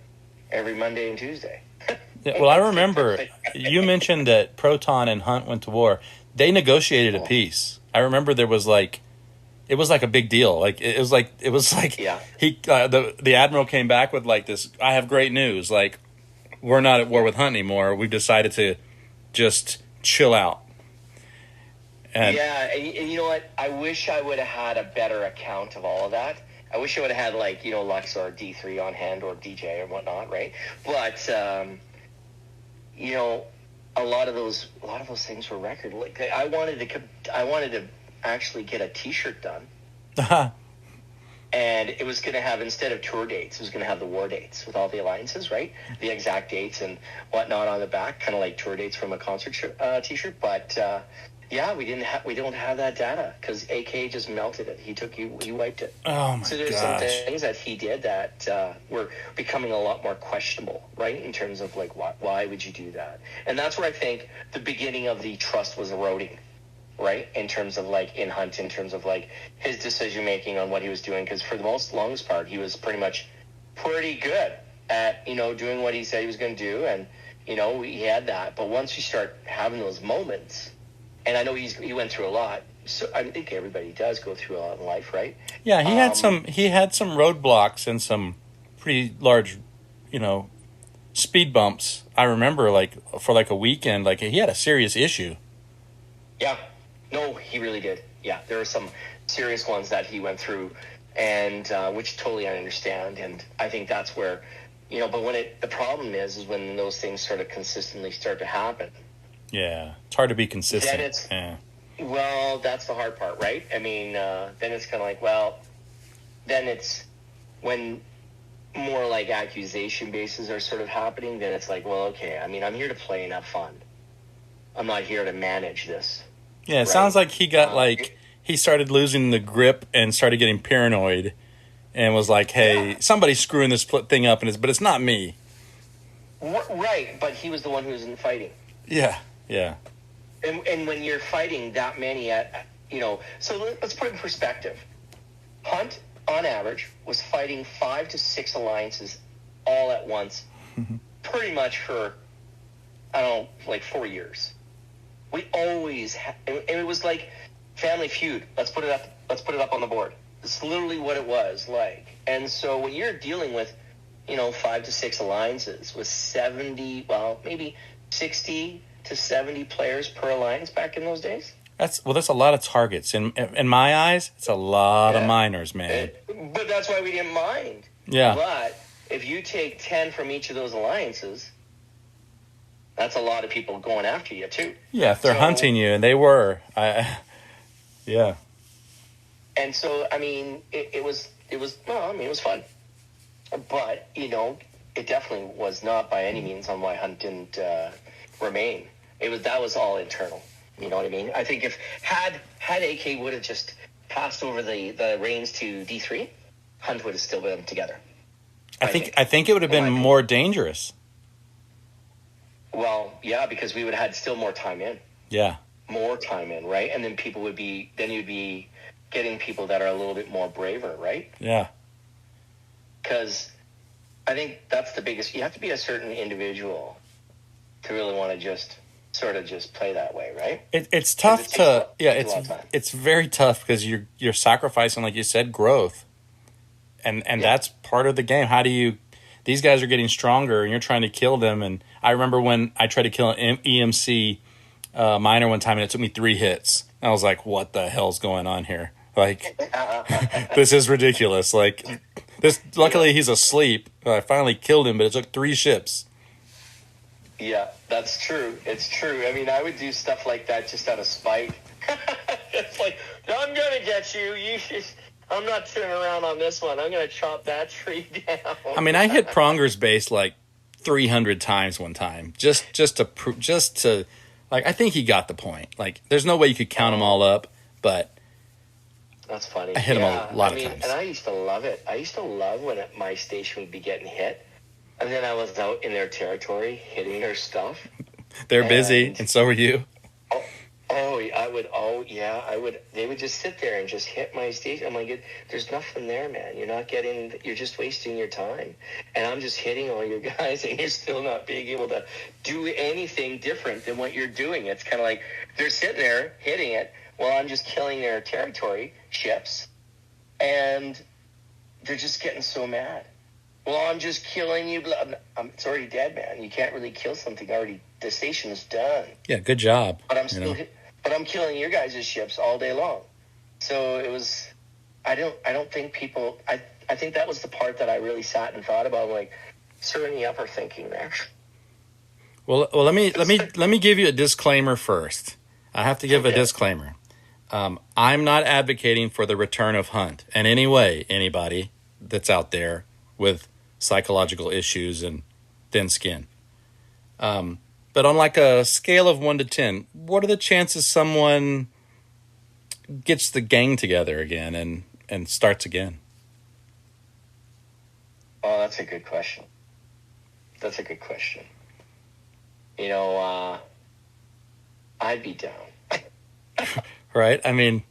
S4: every Monday and Tuesday.
S1: Yeah, well, I remember you mentioned that Proton and Hunt went to war. They negotiated a peace. I remember it was like a big deal. Like it was like
S4: yeah.
S1: He the admiral came back with like this. I have great news. Like we're not at war with Hunt anymore. We've decided to just chill out. And
S4: yeah, and you know what? I wish I would have had a better account of all of that. I wish I would have had like Lux or D3 on hand or DJ or whatnot, right? But a lot of those things were record. Like I wanted to actually get a T-shirt done, and it was going to have, instead of tour dates, it was going to have the war dates with all the alliances, right? The exact dates and whatnot on the back, kind of like tour dates from a concert T-shirt. But yeah, we don't have that data because AK just melted it. He wiped it.
S1: Oh my
S4: So there's
S1: gosh.
S4: some things that he did that were becoming a lot more questionable, right? In terms of like, why would you do that? And that's where I think the beginning of the trust was eroding, right? In terms of like in Hunt, in terms of like his decision making on what he was doing, because for the longest part, he was pretty good at doing what he said he was going to do, and he had that. But once you start having those moments. And I know he went through a lot. So I think everybody does go through a lot in life, right?
S1: Yeah, he had some roadblocks and some pretty large, speed bumps. I remember like for like a weekend, like he had a serious issue.
S4: Yeah. No, he really did. Yeah, there were some serious ones that he went through, and which totally I understand. And I think that's where, but when the problem is when those things sort of consistently start to happen.
S1: Yeah, it's hard to be consistent.
S4: Well, that's the hard part, right? I mean, then it's kind of like, well, then it's when more like accusation bases are sort of happening, then it's like, well, okay, I mean, I'm here to play and have fun. I'm not here to manage this.
S1: Yeah, it sounds like he got he started losing the grip and started getting paranoid and was like, hey, somebody's screwing this thing up, but it's not me.
S4: Right, but he was the one who was in fighting.
S1: Yeah. Yeah.
S4: And when you're fighting that many so let's put it in perspective. Hunt, on average, was fighting 5 to 6 alliances all at once, pretty much for, like 4 years. We always and it was like Family Feud. Let's put it up on the board. It's literally what it was like. And so when you're dealing with, 5 to 6 alliances with 70, well, maybe 60 to 70 players per alliance back in those days.
S1: That's a lot of targets. In my eyes, it's a lot of minors, man.
S4: But that's why we didn't mind.
S1: Yeah.
S4: But if you take 10 from each of those alliances, that's a lot of people going after you too.
S1: Yeah, if they're hunting you, and they were. Yeah.
S4: And so, I mean, it was fun. But, it definitely was not by any means on why Hunt didn't remain. That was all internal. You know what I mean? I think if had AK would have just passed over the reins to D3, Hunt would have still been together.
S1: I think it would have been more dangerous.
S4: Well, yeah, because we would have had still more time in.
S1: Yeah.
S4: More time in, right? And then you'd be getting people that are a little bit more braver, right?
S1: Yeah.
S4: Because I think that's the biggest. You have to be a certain individual to really want to just play that way, right?
S1: It's tough it's very tough because you're sacrificing, like you said, growth, and that's part of the game. How do you? These guys are getting stronger, and you're trying to kill them. And I remember when I tried to kill an EMC miner one time, and it took me 3 hits. I was like, "What the hell's going on here? Like, this is ridiculous." Like, this. Luckily, he's asleep. I finally killed him, but it took 3 ships.
S4: Yeah, that's true. It's true. I mean, I would do stuff like that just out of spite. It's like, I'm gonna get you. I'm not turning around on this one. I'm gonna chop that tree down.
S1: I mean, I hit Pronger's base like 300 times one time, just to, like, I think he got the point. Like, there's no way you could count them all up, but
S4: that's funny.
S1: I hit him a lot of times.
S4: And I used to love it. I used to love when my station would be getting hit, and then I was out in their territory hitting their stuff.
S1: They're busy, and so are you.
S4: I would. They would just sit there and just hit my station. I'm like, there's nothing there, man. You're just wasting your time. And I'm just hitting all your guys, and you're still not being able to do anything different than what you're doing. It's kind of like they're sitting there hitting it while I'm just killing their territory ships, and they're just getting so mad. Well, I'm just killing you. It's already dead, man. You can't really kill something already. The station's done.
S1: Yeah, good job.
S4: But I'm killing your guys' ships all day long. So it was. I don't think people. I think that was the part that I really sat and thought about. Like, certainly upper thinking there.
S1: Well, let me give you a disclaimer first. I have to give a disclaimer. I'm not advocating for the return of Hunt in any way. Anybody that's out there with psychological issues and thin skin. But on like a scale of 1 to 10, what are the chances someone gets the gang together again and starts again?
S4: Oh, that's a good question. You know, I'd be down.
S1: Right? I mean,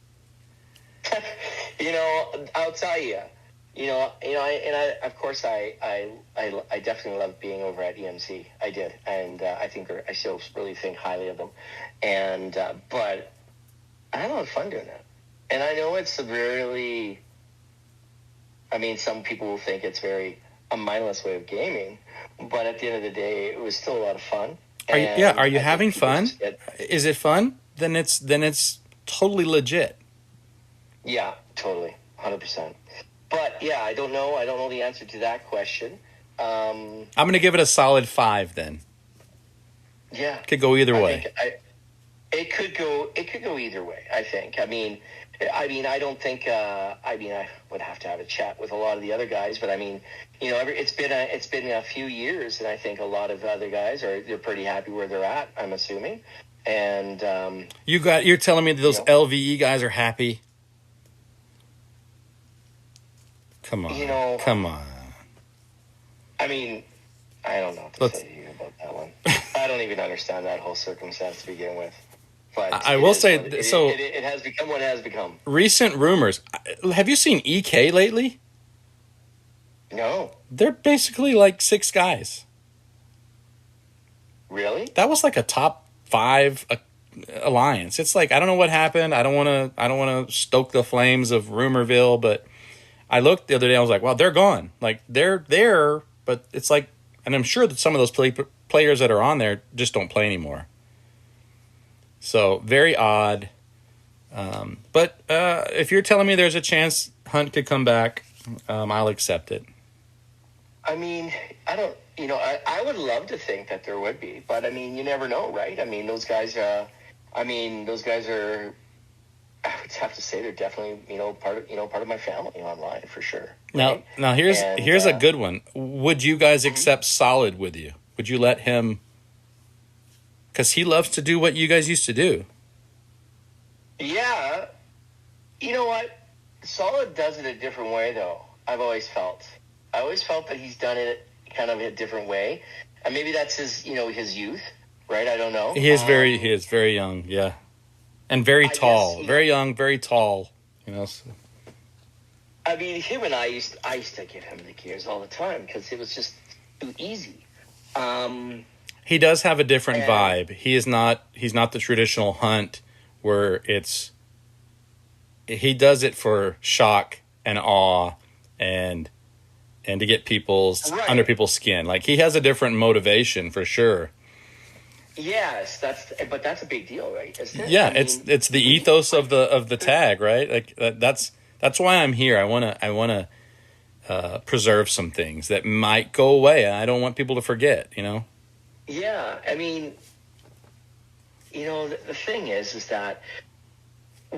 S4: you know, I'll tell you. I definitely love being over at EMC. I did, and I still really think highly of them. And but I had a lot of fun doing that. And I know it's severely. I mean, some people will think it's a mindless way of gaming, but at the end of the day, it was still a lot of fun.
S1: Are you having fun? Is it fun? Then it's totally legit.
S4: Yeah, totally, 100%. But yeah, I don't know. I don't know the answer to that question.
S1: I'm going to give it a solid 5 then.
S4: Yeah,
S1: could go either way.
S4: It could go either way. I think. I mean, I don't think. I would have to have a chat with a lot of the other guys, but I mean, you know, it's been a few years, and I think a lot of other guys they're pretty happy where they're at. I'm assuming, and
S1: you're telling me that those LVE guys are happy. Come on. Come on.
S4: I mean, I don't know what to say to you about that one. I don't even understand that whole circumstance to begin with. But
S1: I will say,
S4: it has become what it has become.
S1: Recent rumors. Have you seen EK lately?
S4: No.
S1: They're basically like 6 guys.
S4: Really?
S1: That was like a top 5 alliance. It's like, I don't know what happened. I don't want to stoke the flames of Rumorville, but I looked the other day. I was like, wow, they're gone. Like, they're there, but it's like, and I'm sure that some of those players that are on there just don't play anymore. So, very odd. But if you're telling me there's a chance Hunt could come back, I'll accept it.
S4: I mean, I would love to think that there would be, but I mean, you never know, right? I mean, those guys are, I would have to say they're definitely, part of my family online for sure.
S1: Now,
S4: Right?
S1: here's a good one. Would you guys accept Solid with you? Would you let him? Because he loves to do what you guys used to do.
S4: Yeah. You know what? Solid does it a different way, though. I've always felt. I always felt that he's done it kind of a different way, and maybe that's his youth, right? I don't know.
S1: He is very young, yeah, and very tall, very young, very tall. So.
S4: I mean, him and I used to give him the gears all the time because it was just too easy.
S1: He does have a different vibe. He's not the traditional hunt where he does it for shock and awe and to get under people's skin. Like, he has a different motivation for sure.
S4: Yes, that's a big deal, right? Isn't it?
S1: Yeah, it's the ethos of the tag, right? Like that's why I'm here. I want to preserve some things that might go away, and I don't want people to forget.
S4: Yeah, I mean, the thing is that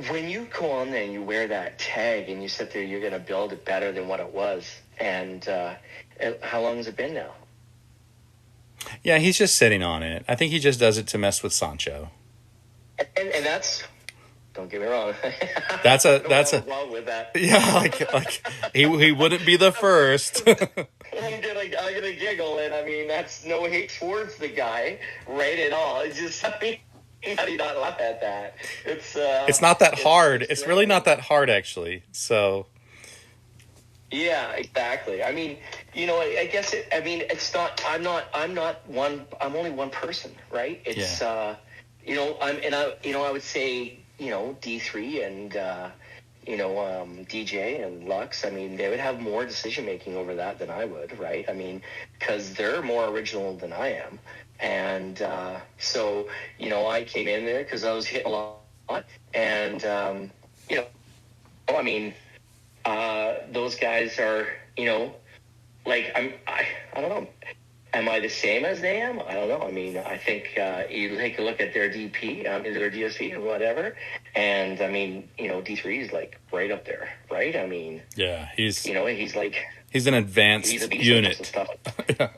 S4: when you go on there and you wear that tag and you sit there, you're going to build it better than what it was. And how long has it been now?
S1: Yeah, he's just sitting on it. I think he just does it to mess with Sancho.
S4: And that's, don't get me wrong.
S1: That's
S4: wrong with that.
S1: Yeah, like he wouldn't be the first.
S4: I'm gonna giggle, and I mean that's no hate towards the guy, right at all. It's just, how do you not laugh at that?
S1: It's not that hard. It's really not that hard, actually. So.
S4: Yeah, exactly. I mean, I guess it's not. I'm only one person, right? It's I would say D3 and DJ and Lux. I mean, they would have more decision making over that than I would, right? I mean, because they're more original than I am, and so I came in there because I was hitting a lot, and I mean. Those guys are, like I don't know. Am I the same as they am? I don't know. I mean, I think you take a look at their DP, their DSP and whatever, and I mean, D3 is like right up there, right? I mean,
S1: yeah, he's an advanced unit.
S4: Yeah.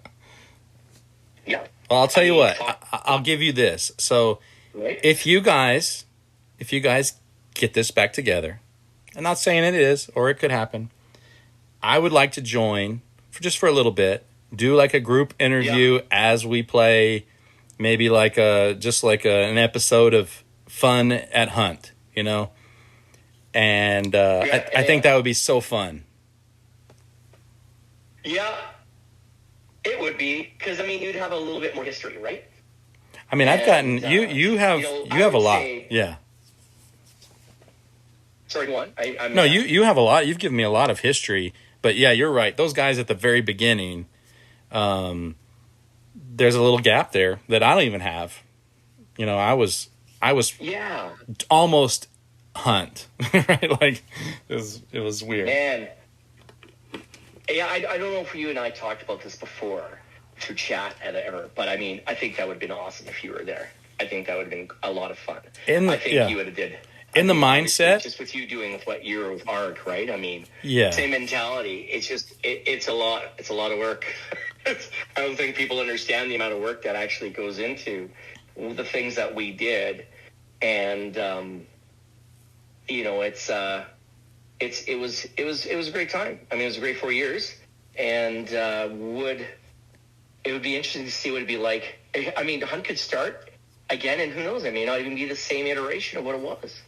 S4: Yeah.
S1: Well, I'll tell you what. I'll give you this. So,
S4: right?
S1: if you guys get this back together. I'm not saying it is, or it could happen. I would like to join for a little bit, do like a group interview as we play, maybe like an episode of Fun at Hunt, and I think that would be so fun.
S4: Yeah, it would be, because I mean you'd have a little bit more history, right?
S1: I mean, I've gotten you have a lot, yeah.
S4: Sorry, go on.
S1: No, you have a lot. You've given me a lot of history. But yeah, you're right. Those guys at the very beginning, there's a little gap there that I don't even have. I was almost Hunt, right? Like it was weird.
S4: Man, yeah, I don't know if you and I talked about this before through chat ever, but I mean, I think that would have been awesome if you were there. I think that would have been a lot of fun. I think you would have did.
S1: In the mindset,
S4: just with you doing what you're with art, right? I mean,
S1: yeah,
S4: same mentality. It's just it's a lot. It's a lot of work. I don't think people understand the amount of work that actually goes into the things that we did, and it was a great time. I mean, it was a great 4 years, and it would be interesting to see what it'd be like. I mean, the hunt could start again, and who knows? I mean, not even be the same iteration of what it was.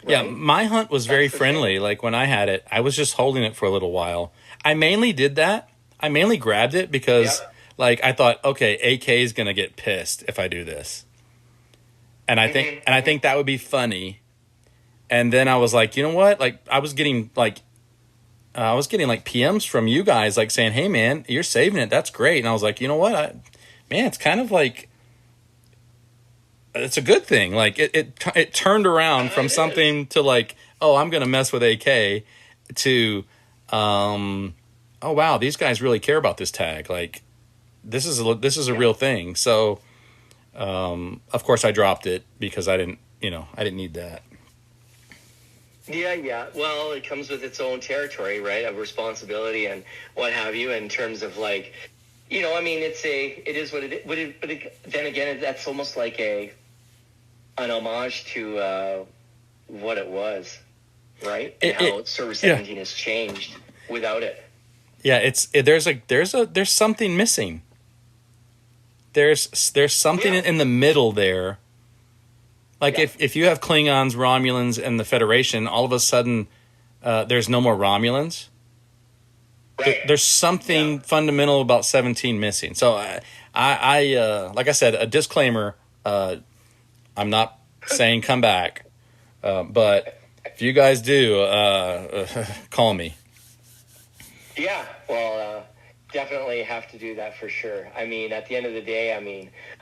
S4: Right?
S1: Yeah, my hunt was very friendly. Like when I had it, I was just holding it for a little while. I mainly did that. I mainly grabbed it because, like, I thought, okay, AK is gonna get pissed if I do this, and I think that would be funny. And then I was like, you know what? Like, I was getting PMs from you guys, like saying, "Hey, man, you're saving it. That's great." And I was like, you know what? It's kind of like. It's a good thing. Like it turned around from something to like, oh, I'm gonna mess with AK, to, oh wow, these guys really care about this tag. Like, this is a real thing. So, of course, I dropped it because I didn't need that.
S4: Yeah. Well, it comes with its own territory, right, of responsibility and what have you, in terms of like, I mean, it is what it is. Then again, that's almost like an homage to what it was, right? And how Server 17 has changed without it.
S1: Yeah, there's something missing. There's something in the middle there. Like if you have Klingons, Romulans, and the Federation, all of a sudden there's no more Romulans.
S4: Right.
S1: There's something fundamental about 17 missing. So I like I said, a disclaimer. I'm not saying come back, but if you guys do, call me.
S4: Yeah, well, definitely have to do that for sure. I mean, at the end of the day,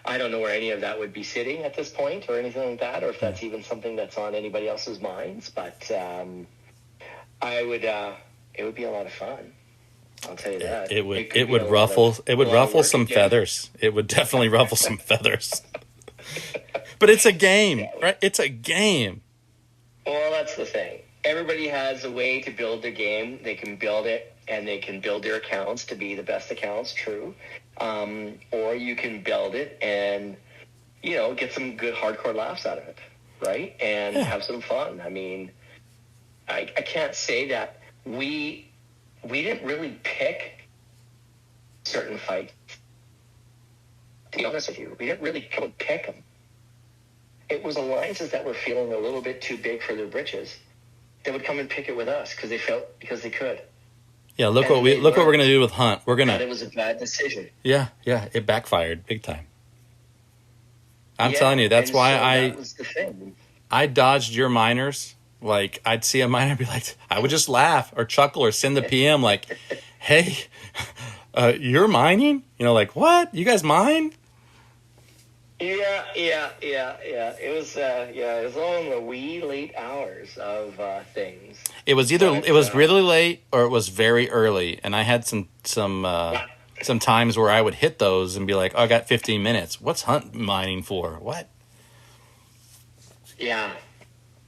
S4: I don't know where any of that would be sitting at this point or anything like that, or if that's even something that's on anybody else's minds. But it would be a lot of fun. I'll tell you that.
S1: It would ruffle some feathers. It would definitely ruffle some feathers. But it's a game, right? It's a game.
S4: Well, that's the thing. Everybody has a way to build their game. They can build it, and they can build their accounts to be the best accounts, true. Or you can build it and, get some good hardcore laughs out of it, right? And have some fun. I mean, I can't say that we didn't really pick certain fights. To be honest with you, we didn't really come and pick them. It was alliances that were feeling a little bit too big for their britches. They would come and pick it with us because they could.
S1: Yeah, look what we're gonna do with Hunt. We're gonna.
S4: It was a bad decision.
S1: Yeah, it backfired big time. I'm telling you, that's why
S4: that was the thing.
S1: I dodged your miners. Like I'd see a miner, be like, I would just laugh or chuckle or send the PM like, "Hey, you're mining? Like what? You guys mine?"
S4: Yeah. It was all in the wee late hours of things.
S1: It was it was really late or it was very early, and I had some times where I would hit those and be like, "Oh, I got 15 minutes. What's Hunt mining for? What?"
S4: Yeah,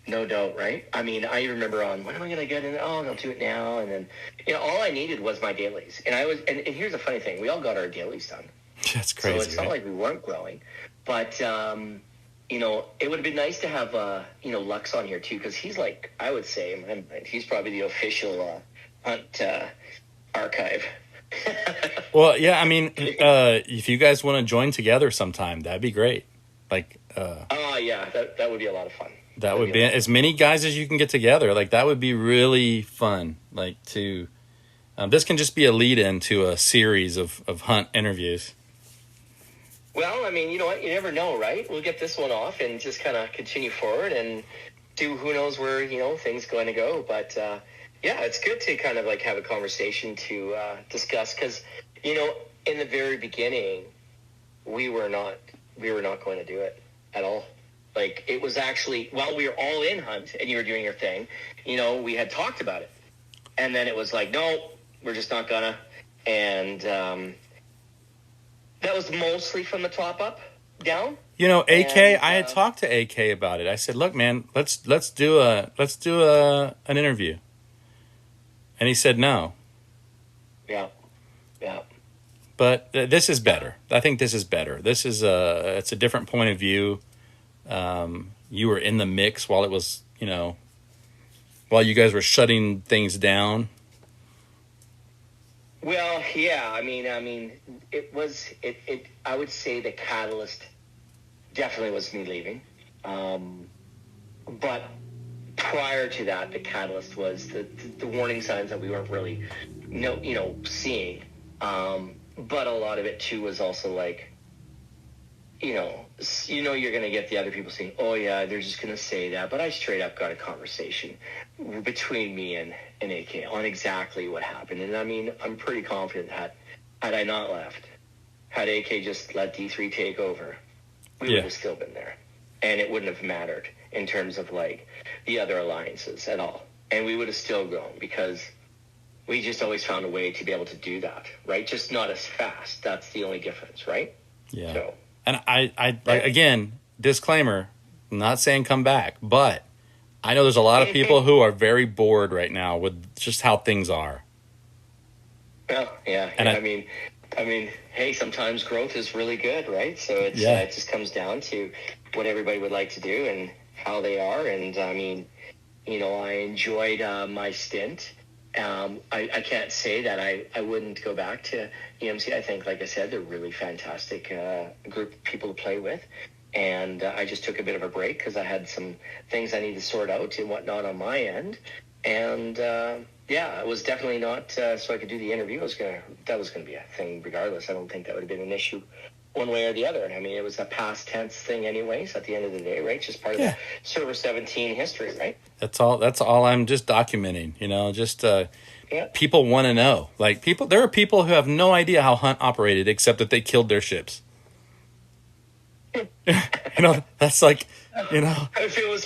S4: no doubt, right? I mean, I remember when am I going to get in? Oh, I'll do it now, and then all I needed was my dailies, and and here's the funny thing: we all got our dailies done.
S1: That's crazy.
S4: So it's not like we weren't growing. But, it would have been nice to have, Lux on here, too, because he's like, I would say, he's probably the official Hunt archive.
S1: Well, yeah, I mean, if you guys want to join together sometime, that'd be great. Like,
S4: yeah, that would be a lot of fun.
S1: That would be as many guys as you can get together. Like, that would be really fun. Like, this can just be a lead-in to a series of Hunt interviews.
S4: Well, I mean, you know what? You never know, right? We'll get this one off and just kind of continue forward and do who knows where, things going to go. But, yeah, it's good to kind of like have a conversation to discuss because, in the very beginning, we were not going to do it at all. Like, it was actually, while we were all in Hunt and you were doing your thing, we had talked about it. And then it was like, no, we're just not gonna. And, that was mostly from the top up, down.
S1: AK. I had talked to AK about it. I said, "Look, man, let's do an interview," and he said no.
S4: Yeah.
S1: But this is better. I think this is better. This is it's a different point of view. You were in the mix while it was, while you guys were shutting things down.
S4: Well, yeah, I mean, it was, I would say the catalyst definitely was me leaving. But prior to that, the catalyst was the warning signs that we weren't really, seeing. But a lot of it too was also like, you're going to get the other people saying, oh yeah, they're just going to say that. But I straight up got a conversation between me and AK on exactly what happened. And I mean, I'm pretty confident that had I not left, had AK just let D3 take over, we would have still been there. And it wouldn't have mattered in terms of like the other alliances at all. And we would have still grown because we just always found a way to be able to do that, right? Just not as fast. That's the only difference, right?
S1: Yeah.
S4: So,
S1: and I again, disclaimer, I'm not saying come back, but I know there's a lot of people who are very bored right now with just how things are.
S4: Well, yeah.
S1: And
S4: I mean, hey, sometimes growth is really good, right? So it just comes down to what everybody would like to do and how they are. And I mean, I enjoyed my stint. I can't say that I wouldn't go back to EMC. I think, like I said, they're really fantastic group of people to play with. And I just took a bit of a break because I had some things I needed to sort out and whatnot on my end. And it was definitely not so I could do the interview. That was gonna be a thing regardless. I don't think that would have been an issue one way or the other. And I mean, it was a past tense thing anyways at the end of the day, right? Just part of the Server 17 history, right?
S1: That's all I'm just documenting, people want to know. Like, there are people who have no idea how Hunt operated except that they killed their ships. That's like,
S4: If it was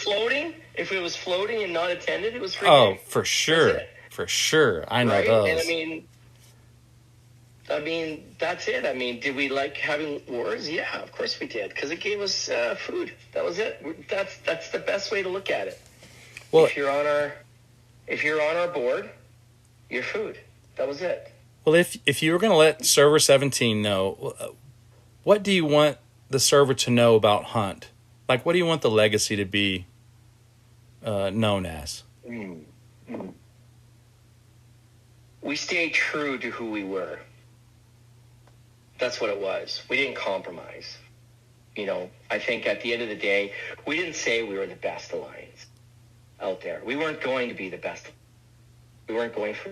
S4: floating and not attended, it was free.
S1: Oh, for sure. For sure. I know
S4: right?
S1: those.
S4: And I mean, that's it. I mean, did we like having wars? Yeah, of course we did, because it gave us food. That was it. That's the best way to look at it. Well, if you're on our board, you're food. That was it.
S1: Well, if you were going to let Server 17 know, what do you want the server to know about Hunt? Like, what do you want the legacy to be known as?
S4: We stayed true to who we were. That's what it was. We didn't compromise. I think at the end of the day, we didn't say we were the best alliance out there. We weren't going to be the best. We weren't going for.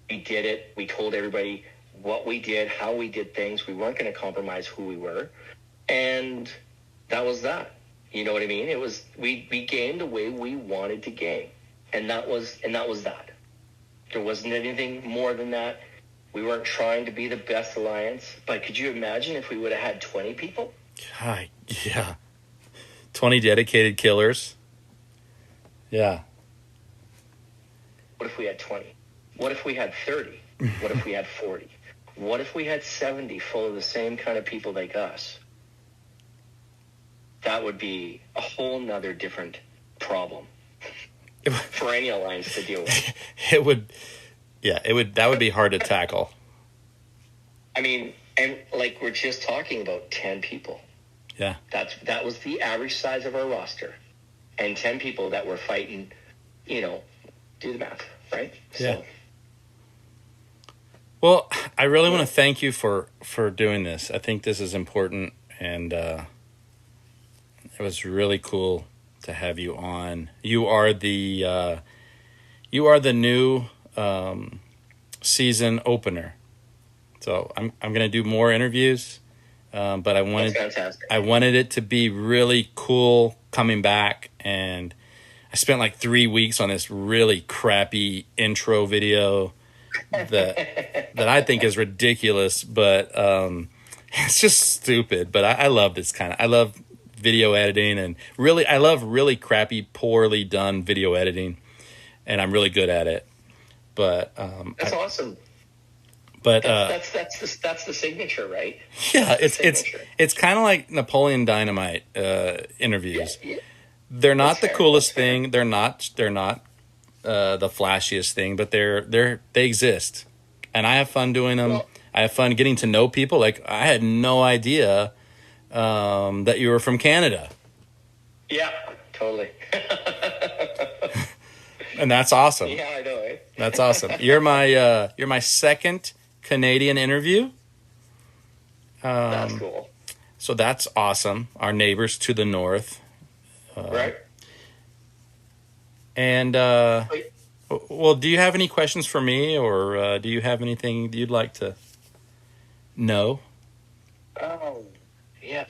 S4: We did it. We told everybody what we did, how we did things. We weren't going to compromise who we were. And that was that. You know what I mean? It was, we gamed the way we wanted to game. And that was that. There wasn't anything more than that. We weren't trying to be the best alliance. But could you imagine if we would have had 20 people?
S1: God, yeah. 20 dedicated killers. Yeah.
S4: What if we had 20? What if we had 30? What if we had 40? What if we had 70 full of the same kind of people like us? That would be a whole nother different problem for any alliance to deal with.
S1: That would be hard to tackle.
S4: I mean, and like we're just talking about 10 people.
S1: Yeah.
S4: That was the average size of our roster. And 10 people that were fighting, do the math, right?
S1: Yeah. Well, I really want to thank you for doing this. I think this is important, and it was really cool to have you on. You are the new season opener. So I'm going to do more interviews, but I wanted it to be really cool coming back, and I spent like 3 weeks on this really crappy intro video that I think is ridiculous, but it's just stupid. But I love this I love video editing, and I love really crappy, poorly done video editing, and I'm really good at it. But
S4: that's awesome.
S1: But
S4: that's the signature, right?
S1: Yeah, it's kind of like Napoleon Dynamite interviews. Yeah. They're not the coolest thing. They're not the flashiest thing, but they exist, and I have fun doing them. Well, I have fun getting to know people. Like, I had no idea that you were from Canada.
S4: Yeah, totally.
S1: And that's awesome.
S4: Yeah, I know. Eh?
S1: That's awesome. You're my second Canadian interview.
S4: That's cool.
S1: So that's awesome. Our neighbors to the north.
S4: Right.
S1: And, well, do you have any questions for me, or do you have anything you'd like to know?
S4: Oh, yeah.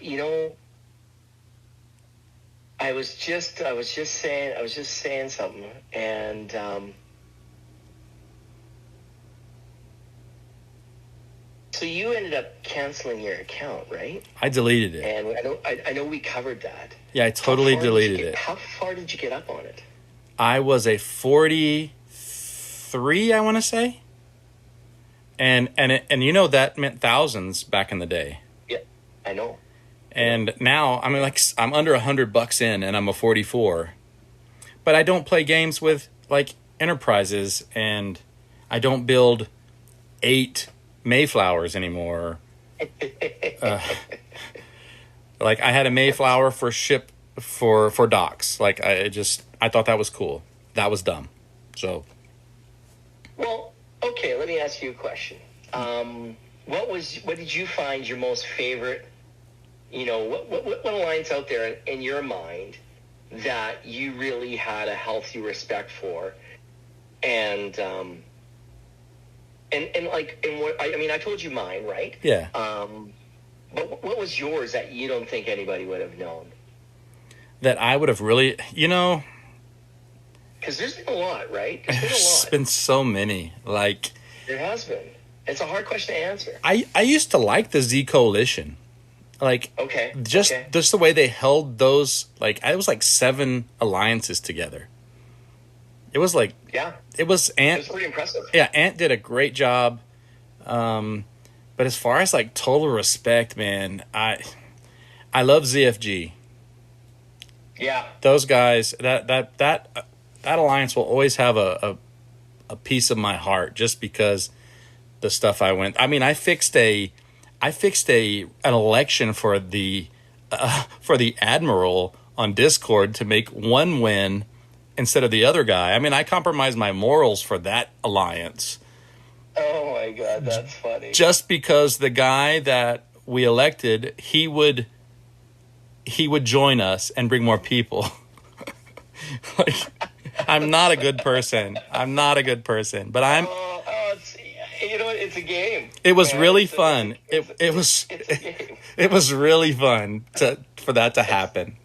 S4: I was just saying something, and so you ended up canceling your account, right?
S1: I deleted it,
S4: and I know we covered that.
S1: Yeah, I totally deleted it.
S4: How far did you get up on it?
S1: I was a 43, I want to say, and that meant thousands back in the day.
S4: Yeah, I know.
S1: And now, I mean, like, I'm under $100 in, and I'm a 44. But I don't play games with, like, enterprises, and I don't build 8 Mayflowers anymore. Like, I had a Mayflower for ship for docks. Like, I thought that was cool. That was dumb. So.
S4: Well, okay, let me ask you a question. What did you find your most favorite, what alliance out there in your mind that you really had a healthy respect for? And what, I mean, I told you mine, right?
S1: Yeah.
S4: But what was yours that you don't think anybody would have known?
S1: That I would have really,
S4: Because there's been a lot, right? There's been a
S1: there's
S4: lot.
S1: been so many. Like,
S4: There has been. It's a hard question to answer.
S1: I used to like the Z Coalition. Like,
S4: Okay.
S1: just the way they held those, like, it was like 7 alliances together. It was like,
S4: Yeah.
S1: it was
S4: It
S1: Ant.
S4: was pretty impressive.
S1: Yeah, Ant did a great job. But as far as like total respect, man, I love ZFG.
S4: Yeah.
S1: Those guys, that alliance will always have a piece of my heart, just because the stuff I went. I mean, I fixed an election for the admiral on Discord to make one win instead of the other guy. I mean, I compromised my morals for that alliance.
S4: Oh my God, that's funny.
S1: Just because the guy that we elected, he would join us and bring more people. Like, I'm not a good person. But I'm.
S4: It's a game.
S1: It was
S4: man.
S1: really
S4: It's a-
S1: fun.
S4: it's
S1: It was
S4: a game.
S1: it was really fun for that to happen.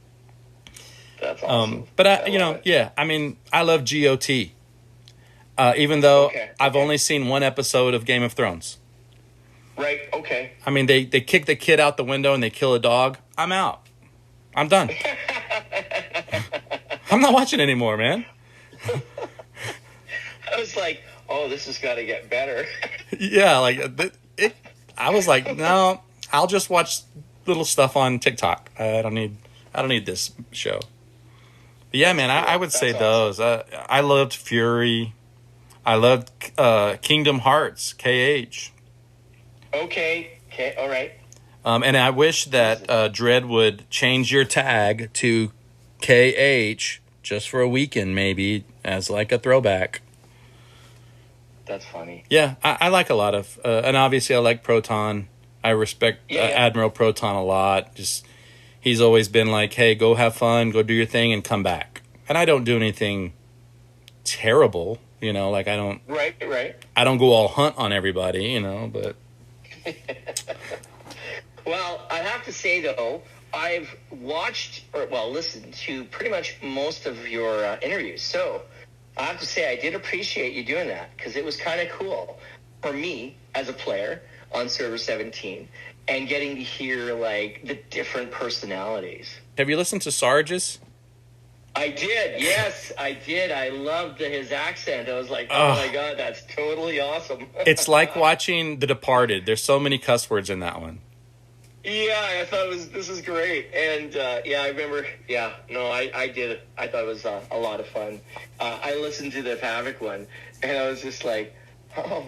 S4: That's awesome.
S1: But
S4: I love it.
S1: yeah. I mean, I love GOT. Even though
S4: Okay,
S1: I've
S4: okay.
S1: only seen one episode of Game of Thrones.
S4: Right. Okay.
S1: I mean, they kick the kid out the window and they kill a dog. I'm out. I'm done. I'm not watching anymore, man.
S4: I was like, oh, this has got to get better.
S1: Yeah, like it. I was like, no, I'll just watch little stuff on TikTok. I don't need this show. But yeah, man, I would say
S4: That's
S1: those. I loved Fury. I loved Kingdom Hearts, KH.
S4: Okay. All right.
S1: And I wish that Dread would change your tag to KH just for a weekend, maybe, as like a throwback.
S4: That's funny.
S1: Yeah, I like a lot of, and obviously I like Proton. I respect
S4: Yeah.
S1: Admiral Proton a lot. Just, he's always been like, hey, go have fun, go do your thing, and come back. And I don't do anything terrible, like I don't go all hunt on everybody, but
S4: Well, I have to say, though, I've watched listened to pretty much most of your interviews. So I have to say I did appreciate you doing that, because it was kind of cool for me as a player on Server 17 and getting to hear, like, the different personalities.
S1: have you listened to Sarge's?
S4: I did. Yes, I did. I loved his accent. I was like, oh my God, that's totally awesome.
S1: It's like watching The Departed. There's so many cuss words in that one.
S4: Yeah, I thought this is great. And, I remember, I did it. I thought it was a lot of fun. I listened to the Havoc one, and I was just like, oh,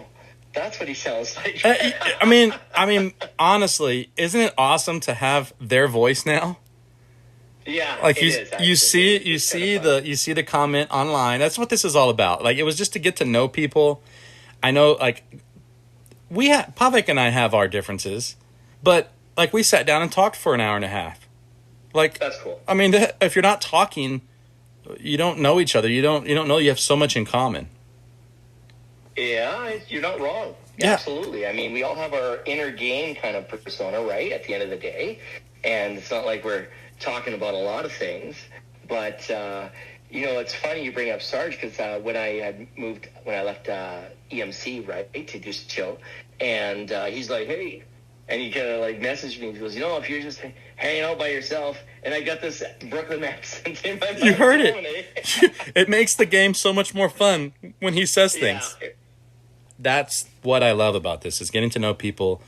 S4: that's what he sounds like.
S1: I mean, honestly, isn't it awesome to have their voice now?
S4: Yeah,
S1: Like,
S4: it
S1: you,
S4: is, actually.
S1: you see
S4: It's kinda fun.
S1: you see the comment online. That's what this is all about. Like, it was just to get to know people. I know, like, Pavik and I have our differences, but like, we sat down and talked for an hour and a half. Like,
S4: That's cool.
S1: I mean, if you're not talking, you don't know each other. You don't know you have so much in common.
S4: Yeah, you're not wrong.
S1: Yeah.
S4: Absolutely. I mean, we all have our inner game kind of persona, right, at the end of the day. And it's not like we're talking about a lot of things. But, it's funny you bring up Sarge, because when I left EMC, right, to do the show, and he's like, hey, and he kind of like messaged me. He goes, if you're just hanging out by yourself, and I got this Brooklyn accent in my
S1: You heard it.
S4: it.
S1: It makes the game so much more fun when he says things.
S4: Yeah.
S1: That's what I love about this, is getting to know people.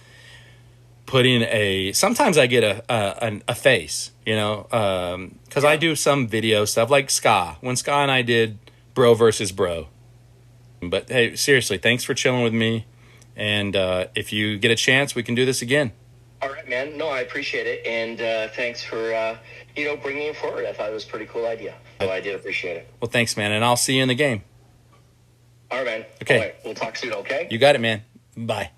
S1: putting sometimes I get a face, because I do some video stuff like when Ska and I did bro versus bro. But hey, seriously, thanks for chilling with me. And if you get a chance, we can do this again.
S4: All right, man. No, I appreciate it. And thanks for, bringing it forward. I thought it was a pretty cool idea. So I did appreciate it.
S1: Well, thanks, man. And I'll see you in the game.
S4: All right, man.
S1: Okay.
S4: All right, we'll talk soon, okay?
S1: You got it, man. Bye.